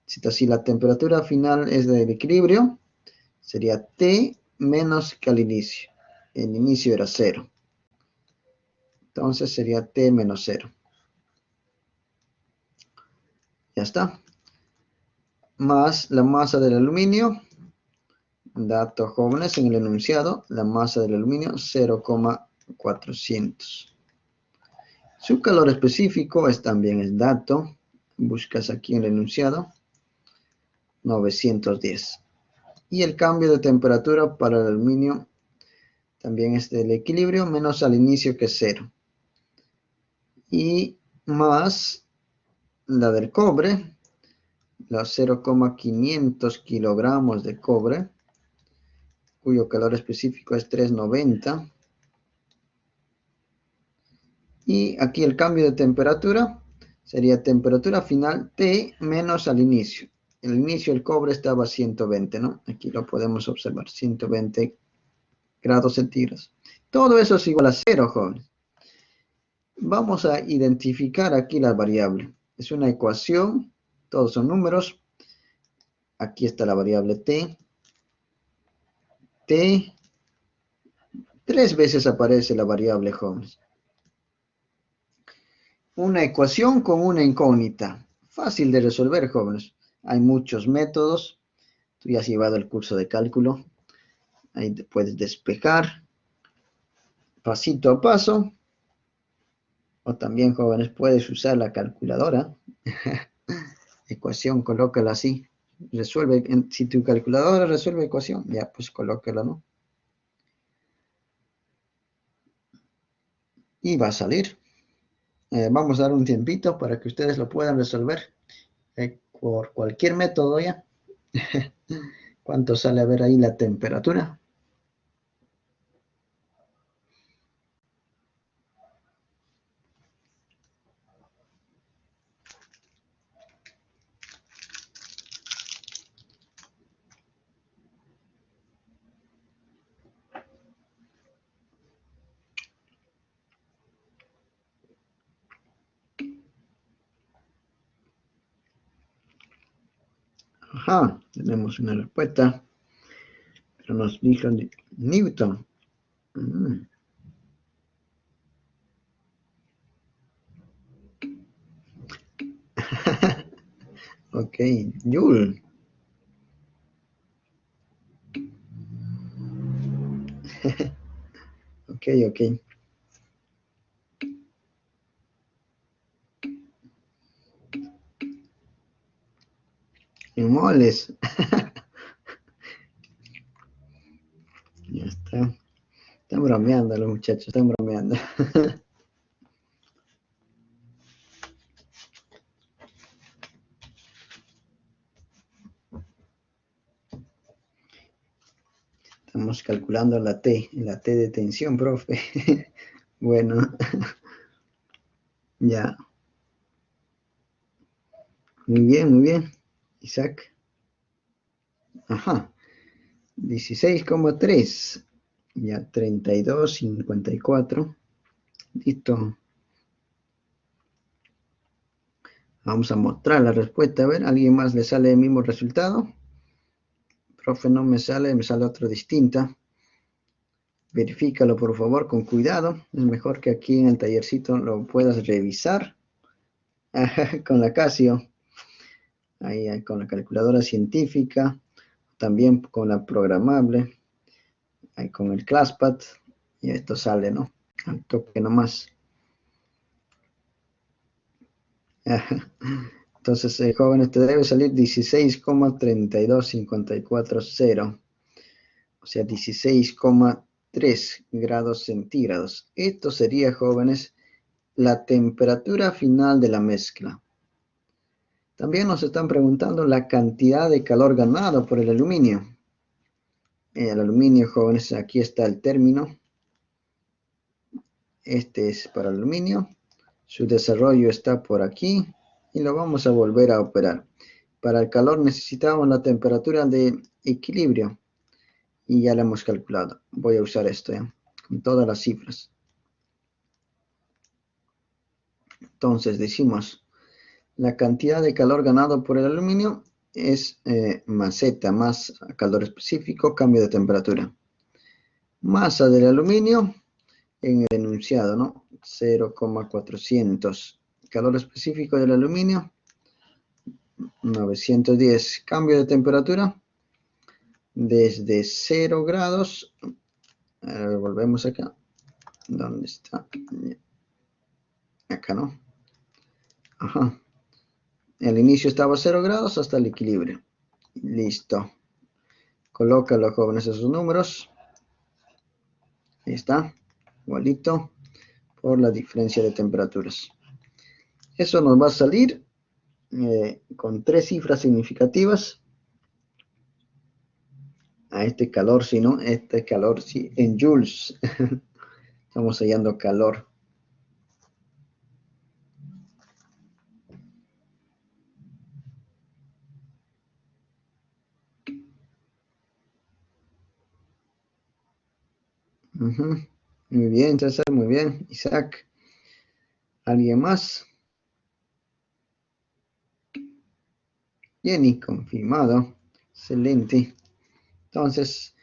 Si la temperatura final es del equilibrio, sería T menos que al inicio. El inicio era 0. Entonces sería T menos 0. Ya está. Más la masa del aluminio. Datos jóvenes en el enunciado. La masa del aluminio 0,400. Su calor específico es también el dato. Buscas aquí en el enunciado. 910. Y el cambio de temperatura para el aluminio también es del equilibrio menos al inicio que es 0. Y más la del cobre, los 0,500 kilogramos de cobre, cuyo calor específico es 390. Y aquí el cambio de temperatura sería temperatura final T menos al inicio. El inicio el cobre estaba a 120, ¿no? Aquí lo podemos observar, 120 grados centígrados. Todo eso es igual a 0, jóvenes. Vamos a identificar aquí la variable. Es una ecuación, todos son números. Aquí está la variable t. T, 3 veces aparece la variable, jóvenes. Una ecuación con una incógnita. Fácil de resolver, jóvenes. Hay muchos métodos. Tú ya has llevado el curso de cálculo. Ahí te puedes despejar pasito a paso. O también, jóvenes, puedes usar la calculadora. Ecuación, colócala así. Resuelve, si tu calculadora resuelve ecuación, ya pues colócala, ¿no? Y va a salir. Vamos a dar un tiempito para que ustedes lo puedan resolver por cualquier método ya. ¿Cuánto sale a ver ahí la temperatura? Ajá, tenemos una respuesta. Pero nos dijo Newton. Mm. Ok, Joule. Ok, ok. En moles. Ya está. Están bromeando los muchachos, están bromeando. Estamos calculando la T de tensión, profe. Bueno, ya. Muy bien. Isaac. Ajá. 16,3. Ya, 32,54. Listo. Vamos a mostrar la respuesta. A ver, ¿alguien más le sale el mismo resultado? Profe, no me sale otro distinta. Verifícalo por favor con cuidado. Es mejor que aquí en el tallercito lo puedas revisar. Con la Casio. Ahí con la calculadora científica. También con la programable. Ahí con el ClassPad. Y esto sale, ¿no? Al toque nomás. Entonces, jóvenes, te debe salir 16,32540. O sea, 16,3 grados centígrados. Esto sería, jóvenes, la temperatura final de la mezcla. También nos están preguntando la cantidad de calor ganado por el aluminio. El aluminio, jóvenes, aquí está el término. Este es para aluminio. Su desarrollo está por aquí. Y lo vamos a volver a operar. Para el calor necesitamos la temperatura de equilibrio. Y ya la hemos calculado. Voy a usar esto ya, con todas las cifras. Entonces decimos, la cantidad de calor ganado por el aluminio es más Z, más calor específico, cambio de temperatura. Masa del aluminio en el enunciado, ¿no? 0,400. Calor específico del aluminio, 910. Cambio de temperatura, desde 0 grados, volvemos acá. ¿Dónde está? Acá, ¿no? Ajá. El inicio estaba a 0 grados hasta el equilibrio. Listo. Coloca los jóvenes esos números. Ahí está. Igualito. Por la diferencia de temperaturas. Eso nos va a salir con 3 cifras significativas. A este calor, si no, este calor, sí, en joules. Estamos hallando calor. Muy bien, César, muy bien. Isaac, ¿alguien más? Jenny, confirmado. Excelente. Entonces,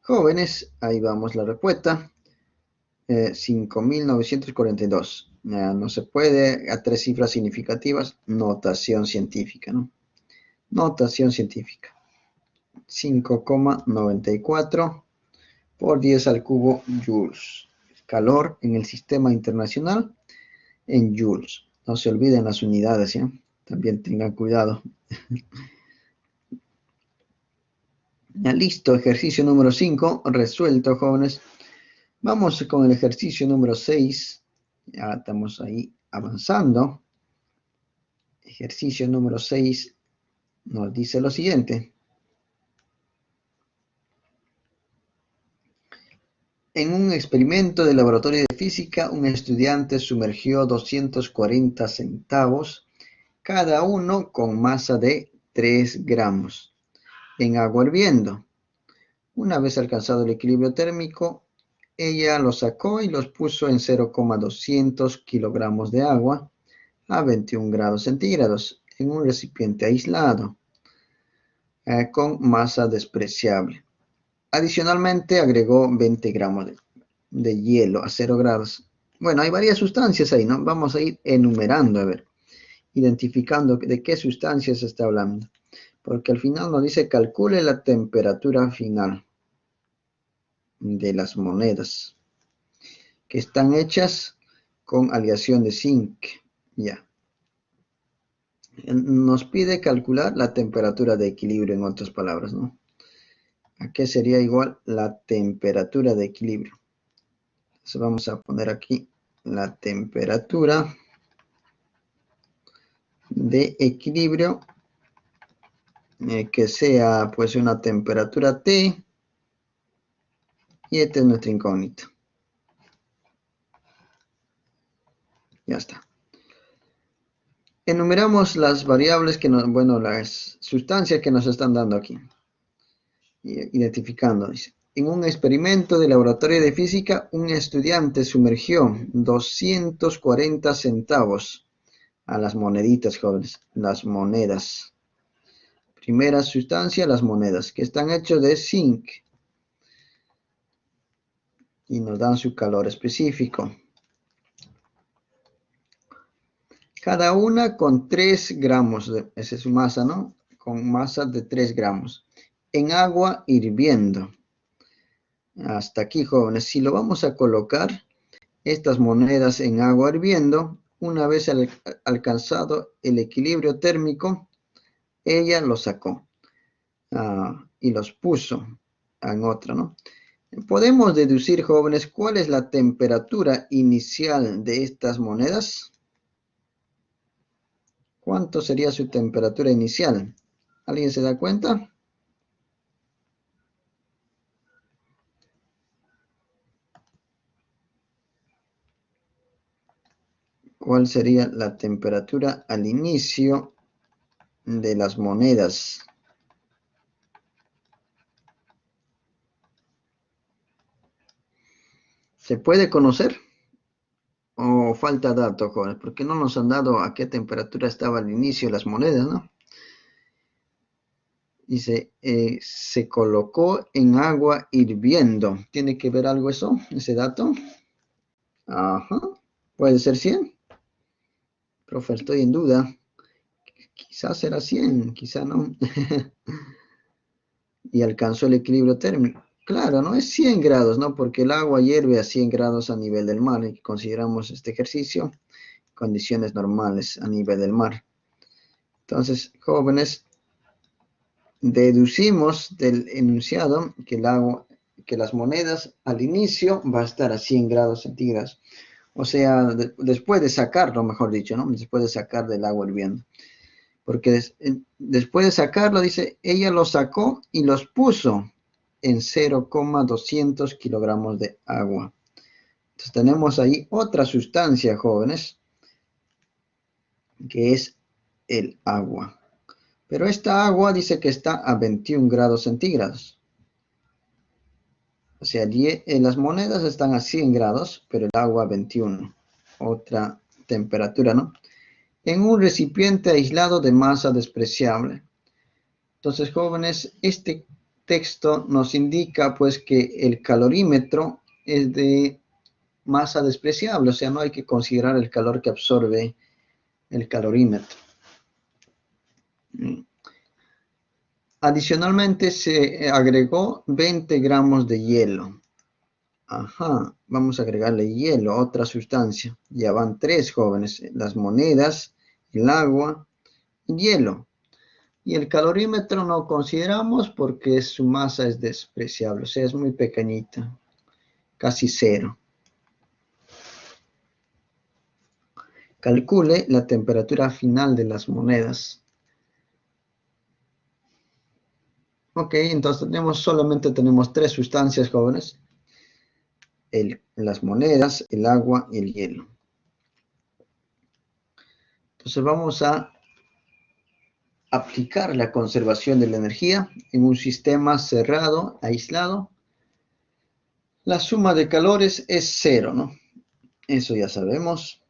jóvenes, ahí vamos la respuesta. 5.942. No se puede a 3 cifras significativas. Notación científica, ¿no? Notación científica. 5,94 por 10 al cubo joules. Calor en el sistema internacional en joules. No se olviden las unidades, ¿ya? También tengan cuidado. Ya listo, ejercicio número 5, resuelto, jóvenes. Vamos con el ejercicio número 6. Ya estamos ahí avanzando. Ejercicio número 6 nos dice lo siguiente. En un experimento de laboratorio de física, un estudiante sumergió 240 centavos, cada uno con masa de 3 gramos, en agua hirviendo. Una vez alcanzado el equilibrio térmico, ella los sacó y los puso en 0,200 kilogramos de agua a 21 grados centígrados en un recipiente aislado con masa despreciable. Adicionalmente agregó 20 gramos de hielo a 0 grados. Bueno, hay varias sustancias ahí, ¿no? Vamos a ir enumerando, a ver, identificando de qué sustancias se está hablando. Porque al final nos dice calcule la temperatura final de las monedas que están hechas con aleación de zinc. Ya. Nos pide calcular la temperatura de equilibrio, en otras palabras, ¿no? ¿A qué sería igual la temperatura de equilibrio? Entonces vamos a poner aquí la temperatura de equilibrio, que sea pues una temperatura T, y esta es nuestra incógnita. Ya está. Enumeramos las variables que nos, bueno, las sustancias que nos están dando aquí. Identificando, dice. En un experimento de laboratorio de física, un estudiante sumergió 240 centavos a las moneditas, jóvenes, las monedas. Primera sustancia, las monedas, que están hechas de zinc. Y nos dan su calor específico. Cada una con 3 gramos, esa es su masa, ¿no? Con masa de 3 gramos. En agua hirviendo. Hasta aquí, jóvenes. Si lo vamos a colocar, estas monedas en agua hirviendo, una vez alcanzado el equilibrio térmico, ella los sacó y los puso en otra, ¿no? Podemos deducir, jóvenes, cuál es la temperatura inicial de estas monedas. ¿Cuánto sería su temperatura inicial? ¿Alguien se da cuenta? ¿Cuál sería la temperatura al inicio de las monedas? ¿Se puede conocer? ¿O falta datos, jóvenes? Porque no nos han dado a qué temperatura estaba al inicio las monedas, ¿no? Dice, se colocó en agua hirviendo. ¿Tiene que ver algo eso, ese dato? Ajá. ¿Puede ser 100? Profe, estoy en duda. Quizás será 100, quizá no. Y alcanzó el equilibrio térmico. Claro, no es 100 grados, ¿no? Porque el agua hierve a 100 grados a nivel del mar. Y consideramos este ejercicio condiciones normales a nivel del mar. Entonces, jóvenes, deducimos del enunciado que el agua, que las monedas al inicio va a estar a 100 grados centígrados. O sea, después de sacarlo, mejor dicho, ¿no? Después de sacar del agua hirviendo. Porque después de sacarlo, dice, ella los sacó y los puso en 0,200 kilogramos de agua. Entonces tenemos ahí otra sustancia, jóvenes, que es el agua. Pero esta agua dice que está a 21 grados centígrados. O sea, las monedas están a 100 grados, pero el agua a 21. Otra temperatura, ¿no? En un recipiente aislado de masa despreciable. Entonces, jóvenes, este texto nos indica pues que el calorímetro es de masa despreciable, o sea, no hay que considerar el calor que absorbe el calorímetro. Adicionalmente se agregó 20 gramos de hielo. Ajá, vamos a agregarle hielo, otra sustancia. Ya van 3, jóvenes, las monedas, el agua y hielo. Y el calorímetro no consideramos porque su masa es despreciable, o sea, es muy pequeñita, casi 0. Calcule la temperatura final de las monedas. Ok, entonces solamente tenemos 3 sustancias, jóvenes. Las monedas, el agua y el hielo. Entonces vamos a aplicar la conservación de la energía en un sistema cerrado, aislado. La suma de calores es 0, ¿no? Eso ya sabemos.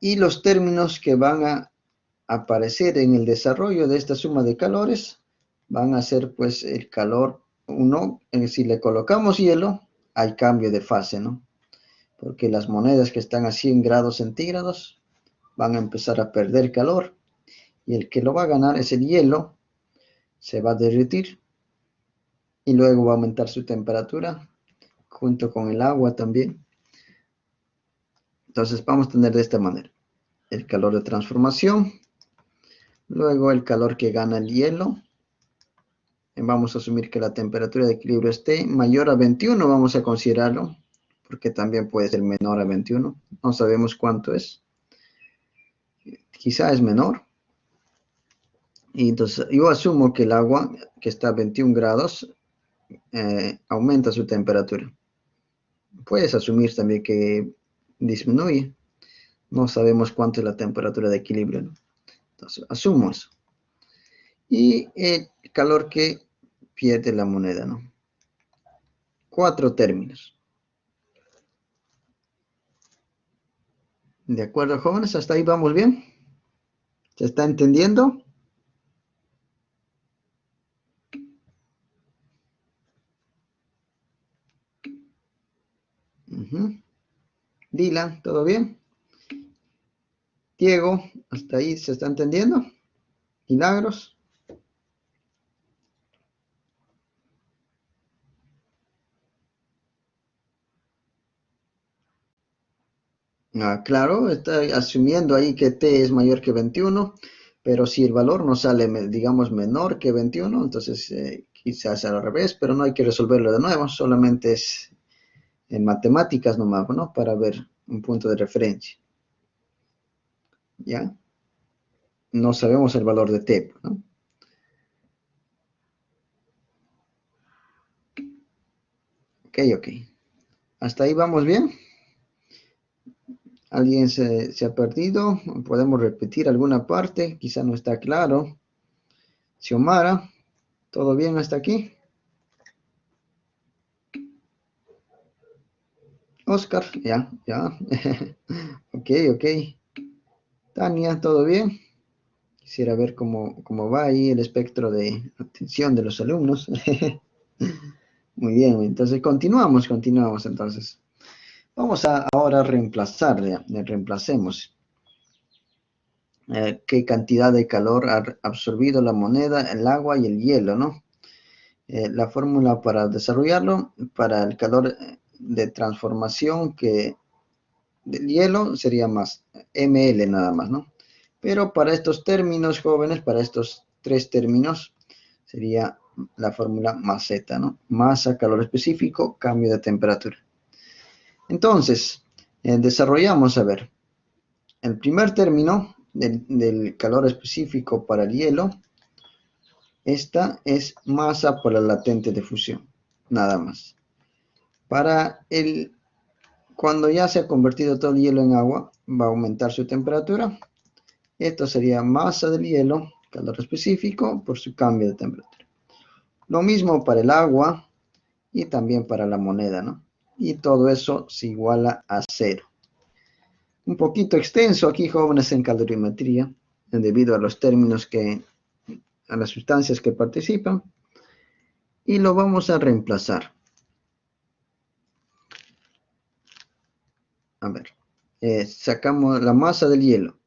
Y los términos que van a aparecer en el desarrollo de esta suma de calores van a ser pues el calor si le colocamos hielo, hay cambio de fase, ¿no? Porque las monedas que están a 100 grados centígrados van a empezar a perder calor y el que lo va a ganar es el hielo, se va a derretir y luego va a aumentar su temperatura junto con el agua también. Entonces vamos a tener de esta manera el calor de transformación, luego el calor que gana el hielo. Vamos a asumir que la temperatura de equilibrio esté mayor a 21, vamos a considerarlo, porque también puede ser menor a 21, no sabemos cuánto es, quizá es menor. Y entonces yo asumo que el agua que está a 21 grados aumenta su temperatura. Puedes asumir también que disminuye, no sabemos cuánto es la temperatura de equilibrio, ¿no? Entonces asumo eso. Y el calor que pierde la moneda, ¿no? 4 términos. ¿De acuerdo, jóvenes? ¿Hasta ahí vamos bien? ¿Se está entendiendo? Dylan, ¿todo bien? Diego, ¿hasta ahí se está entendiendo? Milagros. Claro, está asumiendo ahí que t es mayor que 21, pero si el valor no sale, digamos, menor que 21, entonces quizás al revés, pero no hay que resolverlo de nuevo, solamente es en matemáticas nomás, ¿no? Para ver un punto de referencia. ¿Ya? No sabemos el valor de t, ¿no? Ok. ¿Hasta ahí vamos bien? ¿Alguien se ha perdido? ¿Podemos repetir alguna parte? Quizá no está claro. Xiomara, ¿todo bien hasta aquí? Oscar, ya. Ok. Tania, ¿todo bien? Quisiera ver cómo va ahí el espectro de atención de los alumnos. Muy bien, entonces continuamos entonces. Vamos a ahora reemplazar, reemplacemos qué cantidad de calor ha absorbido la moneda, el agua y el hielo, ¿no? La fórmula para desarrollarlo, para el calor de transformación del hielo sería más ml nada más, ¿no? Pero para estos términos, jóvenes, para estos 3 términos, sería la fórmula más Z, ¿no? Masa, calor específico, cambio de temperatura. Entonces, desarrollamos, a ver, el primer término del calor específico para el hielo, esta es masa por la latente de fusión, nada más. Cuando ya se ha convertido todo el hielo en agua, va a aumentar su temperatura. Esto sería masa del hielo, calor específico, por su cambio de temperatura. Lo mismo para el agua y también para la moneda, ¿no? Y todo eso se iguala a 0. Un poquito extenso aquí, jóvenes, en calorimetría, debido a los términos a las sustancias que participan. Y lo vamos a reemplazar. A ver, sacamos la masa del hielo.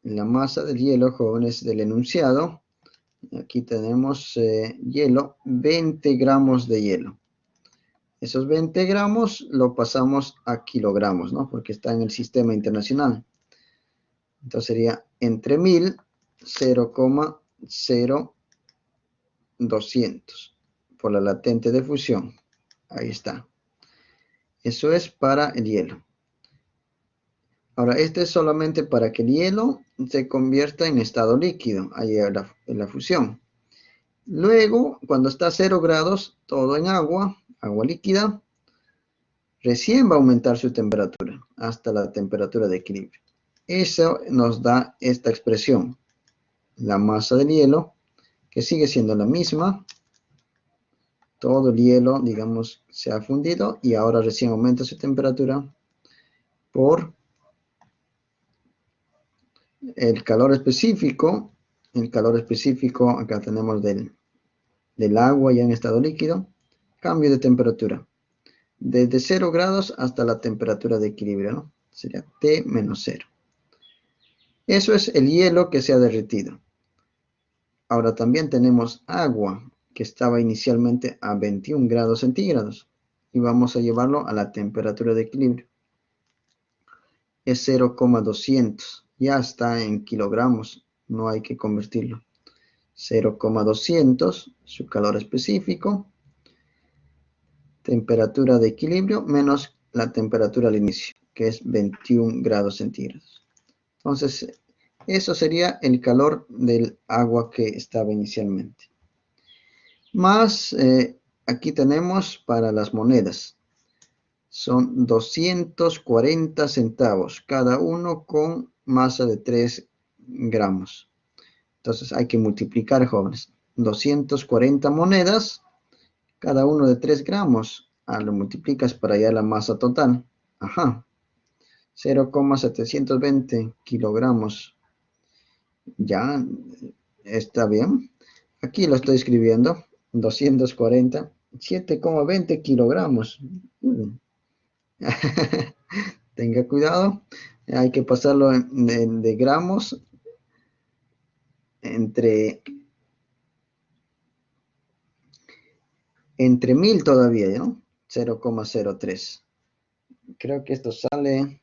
La masa del hielo, jóvenes, del enunciado. Aquí tenemos hielo, 20 gramos de hielo. Esos 20 gramos lo pasamos a kilogramos, ¿no? Porque está en el sistema internacional. Entonces sería entre 1000, 0,0200 por la latente de fusión. Ahí está. Eso es para el hielo. Ahora, este es solamente para que el hielo se convierta en estado líquido, ahí en la fusión. Luego, cuando está a 0 grados, todo en agua líquida, recién va a aumentar su temperatura hasta la temperatura de equilibrio. Eso nos da esta expresión, la masa del hielo, que sigue siendo la misma. Todo el hielo, digamos, se ha fundido y ahora recién aumenta su temperatura por el calor específico. El calor específico, acá tenemos del del agua ya en estado líquido. Cambio de temperatura. Desde 0 grados hasta la temperatura de equilibrio, ¿no? Sería T menos 0. Eso es el hielo que se ha derretido. Ahora también tenemos agua que estaba inicialmente a 21 grados centígrados. Y vamos a llevarlo a la temperatura de equilibrio. Es 0,200. Ya está en kilogramos. No hay que convertirlo. 0,200, su calor específico. Temperatura de equilibrio menos la temperatura al inicio, que es 21 grados centígrados. Entonces, eso sería el calor del agua que estaba inicialmente. Más, aquí tenemos para las monedas. Son 240 centavos, cada uno con masa de 3 gramos. Entonces hay que multiplicar, jóvenes. 240 monedas, cada uno de 3 gramos. Lo multiplicas para hallar la masa total. Ajá. 0,720 kilogramos. Ya está bien. Aquí lo estoy escribiendo. 240. 7,20 kilogramos. Tenga cuidado. Hay que pasarlo de gramos entre 1000 todavía, ¿no? 0,03. Creo que esto sale,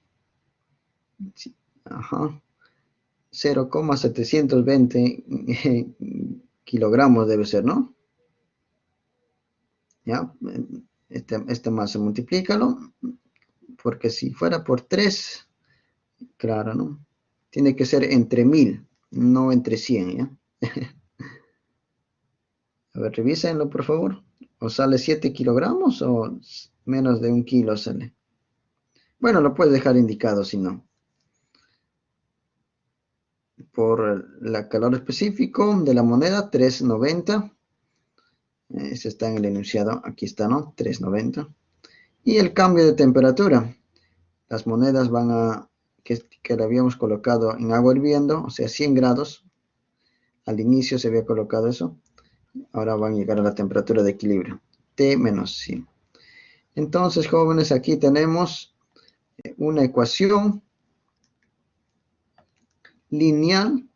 ajá, 0,720 kilogramos debe ser, ¿no? Ya, este masa multiplícalo, porque si fuera por 3, claro, ¿no? Tiene que ser entre 1000, no entre 100, ¿ya? A ver, revísenlo, por favor. ¿O sale 7 kilogramos o menos de 1 kilo sale? Bueno, lo puedes dejar indicado si no. Por el calor específico de la moneda, 390. Ese está en el enunciado. Aquí está, ¿no? 390. Y el cambio de temperatura. Las monedas van a, que le habíamos colocado en agua hirviendo, o sea, 100 grados. Al inicio se había colocado eso. Ahora van a llegar a la temperatura de equilibrio. T menos 100. Entonces, jóvenes, aquí tenemos una ecuación lineal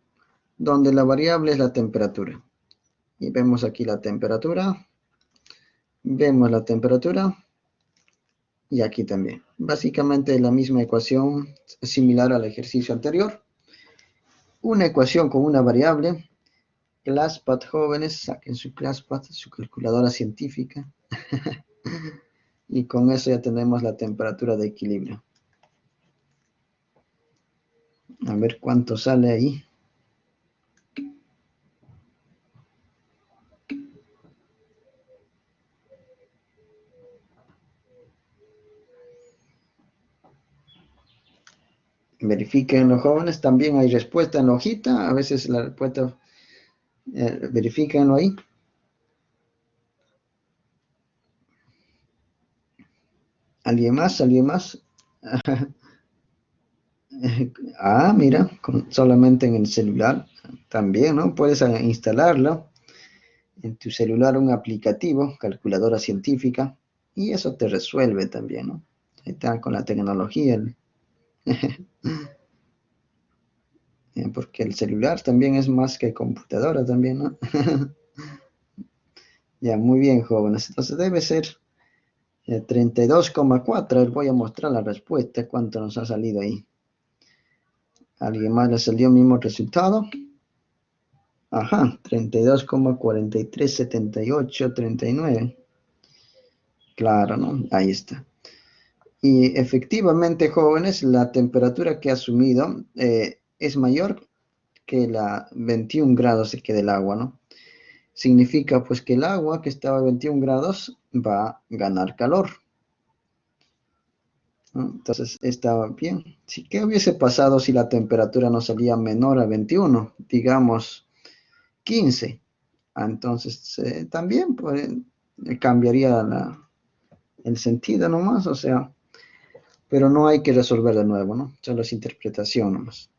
donde la variable es la temperatura. Y vemos aquí la temperatura. Vemos la temperatura. Y aquí también. Básicamente la misma ecuación similar al ejercicio anterior. Una ecuación con una variable. ClassPad, jóvenes, saquen su ClassPad, su calculadora científica. Y con eso ya tenemos la temperatura de equilibrio. A ver cuánto sale ahí. Verifiquen los jóvenes, también hay respuesta en la hojita, a veces la respuesta, verifíquenlo ahí. ¿Alguien más? ¿Alguien más? Mira, solamente en el celular también, ¿no? Puedes instalarlo en tu celular, un aplicativo, calculadora científica, y eso te resuelve también, ¿no? Ahí está con la tecnología. Porque el celular también es más que computadora también, ¿no? Ya, muy bien, jóvenes. Entonces debe ser 32,4. Voy a mostrar la respuesta, cuánto nos ha salido ahí. ¿Alguien más le salió el mismo resultado? Ajá, 32,437839. Claro, ¿no? Ahí está. Y efectivamente, jóvenes, la temperatura que ha asumido es mayor que la 21 grados que del agua, ¿no? Significa pues que el agua que estaba a 21 grados va a ganar calor, ¿no? Entonces estaba bien. ¿Qué hubiese pasado si la temperatura no salía menor a 21? Digamos 15. Entonces también pues, cambiaría el sentido nomás, o sea, pero no hay que resolver de nuevo, ¿no? Solo es interpretación nomás.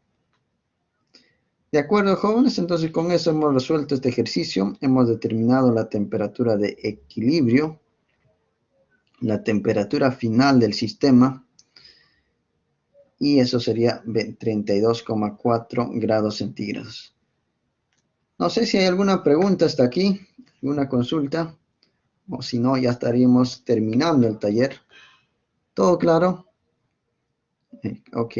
De acuerdo, jóvenes, entonces con eso hemos resuelto este ejercicio. Hemos determinado la temperatura de equilibrio, la temperatura final del sistema, y eso sería 32,4 grados centígrados. No sé si hay alguna pregunta hasta aquí, alguna consulta, o si no, ya estaríamos terminando el taller. ¿Todo claro? Ok.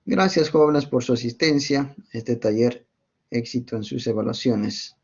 Gracias, jóvenes, por su asistencia a este taller. Éxito en sus evaluaciones.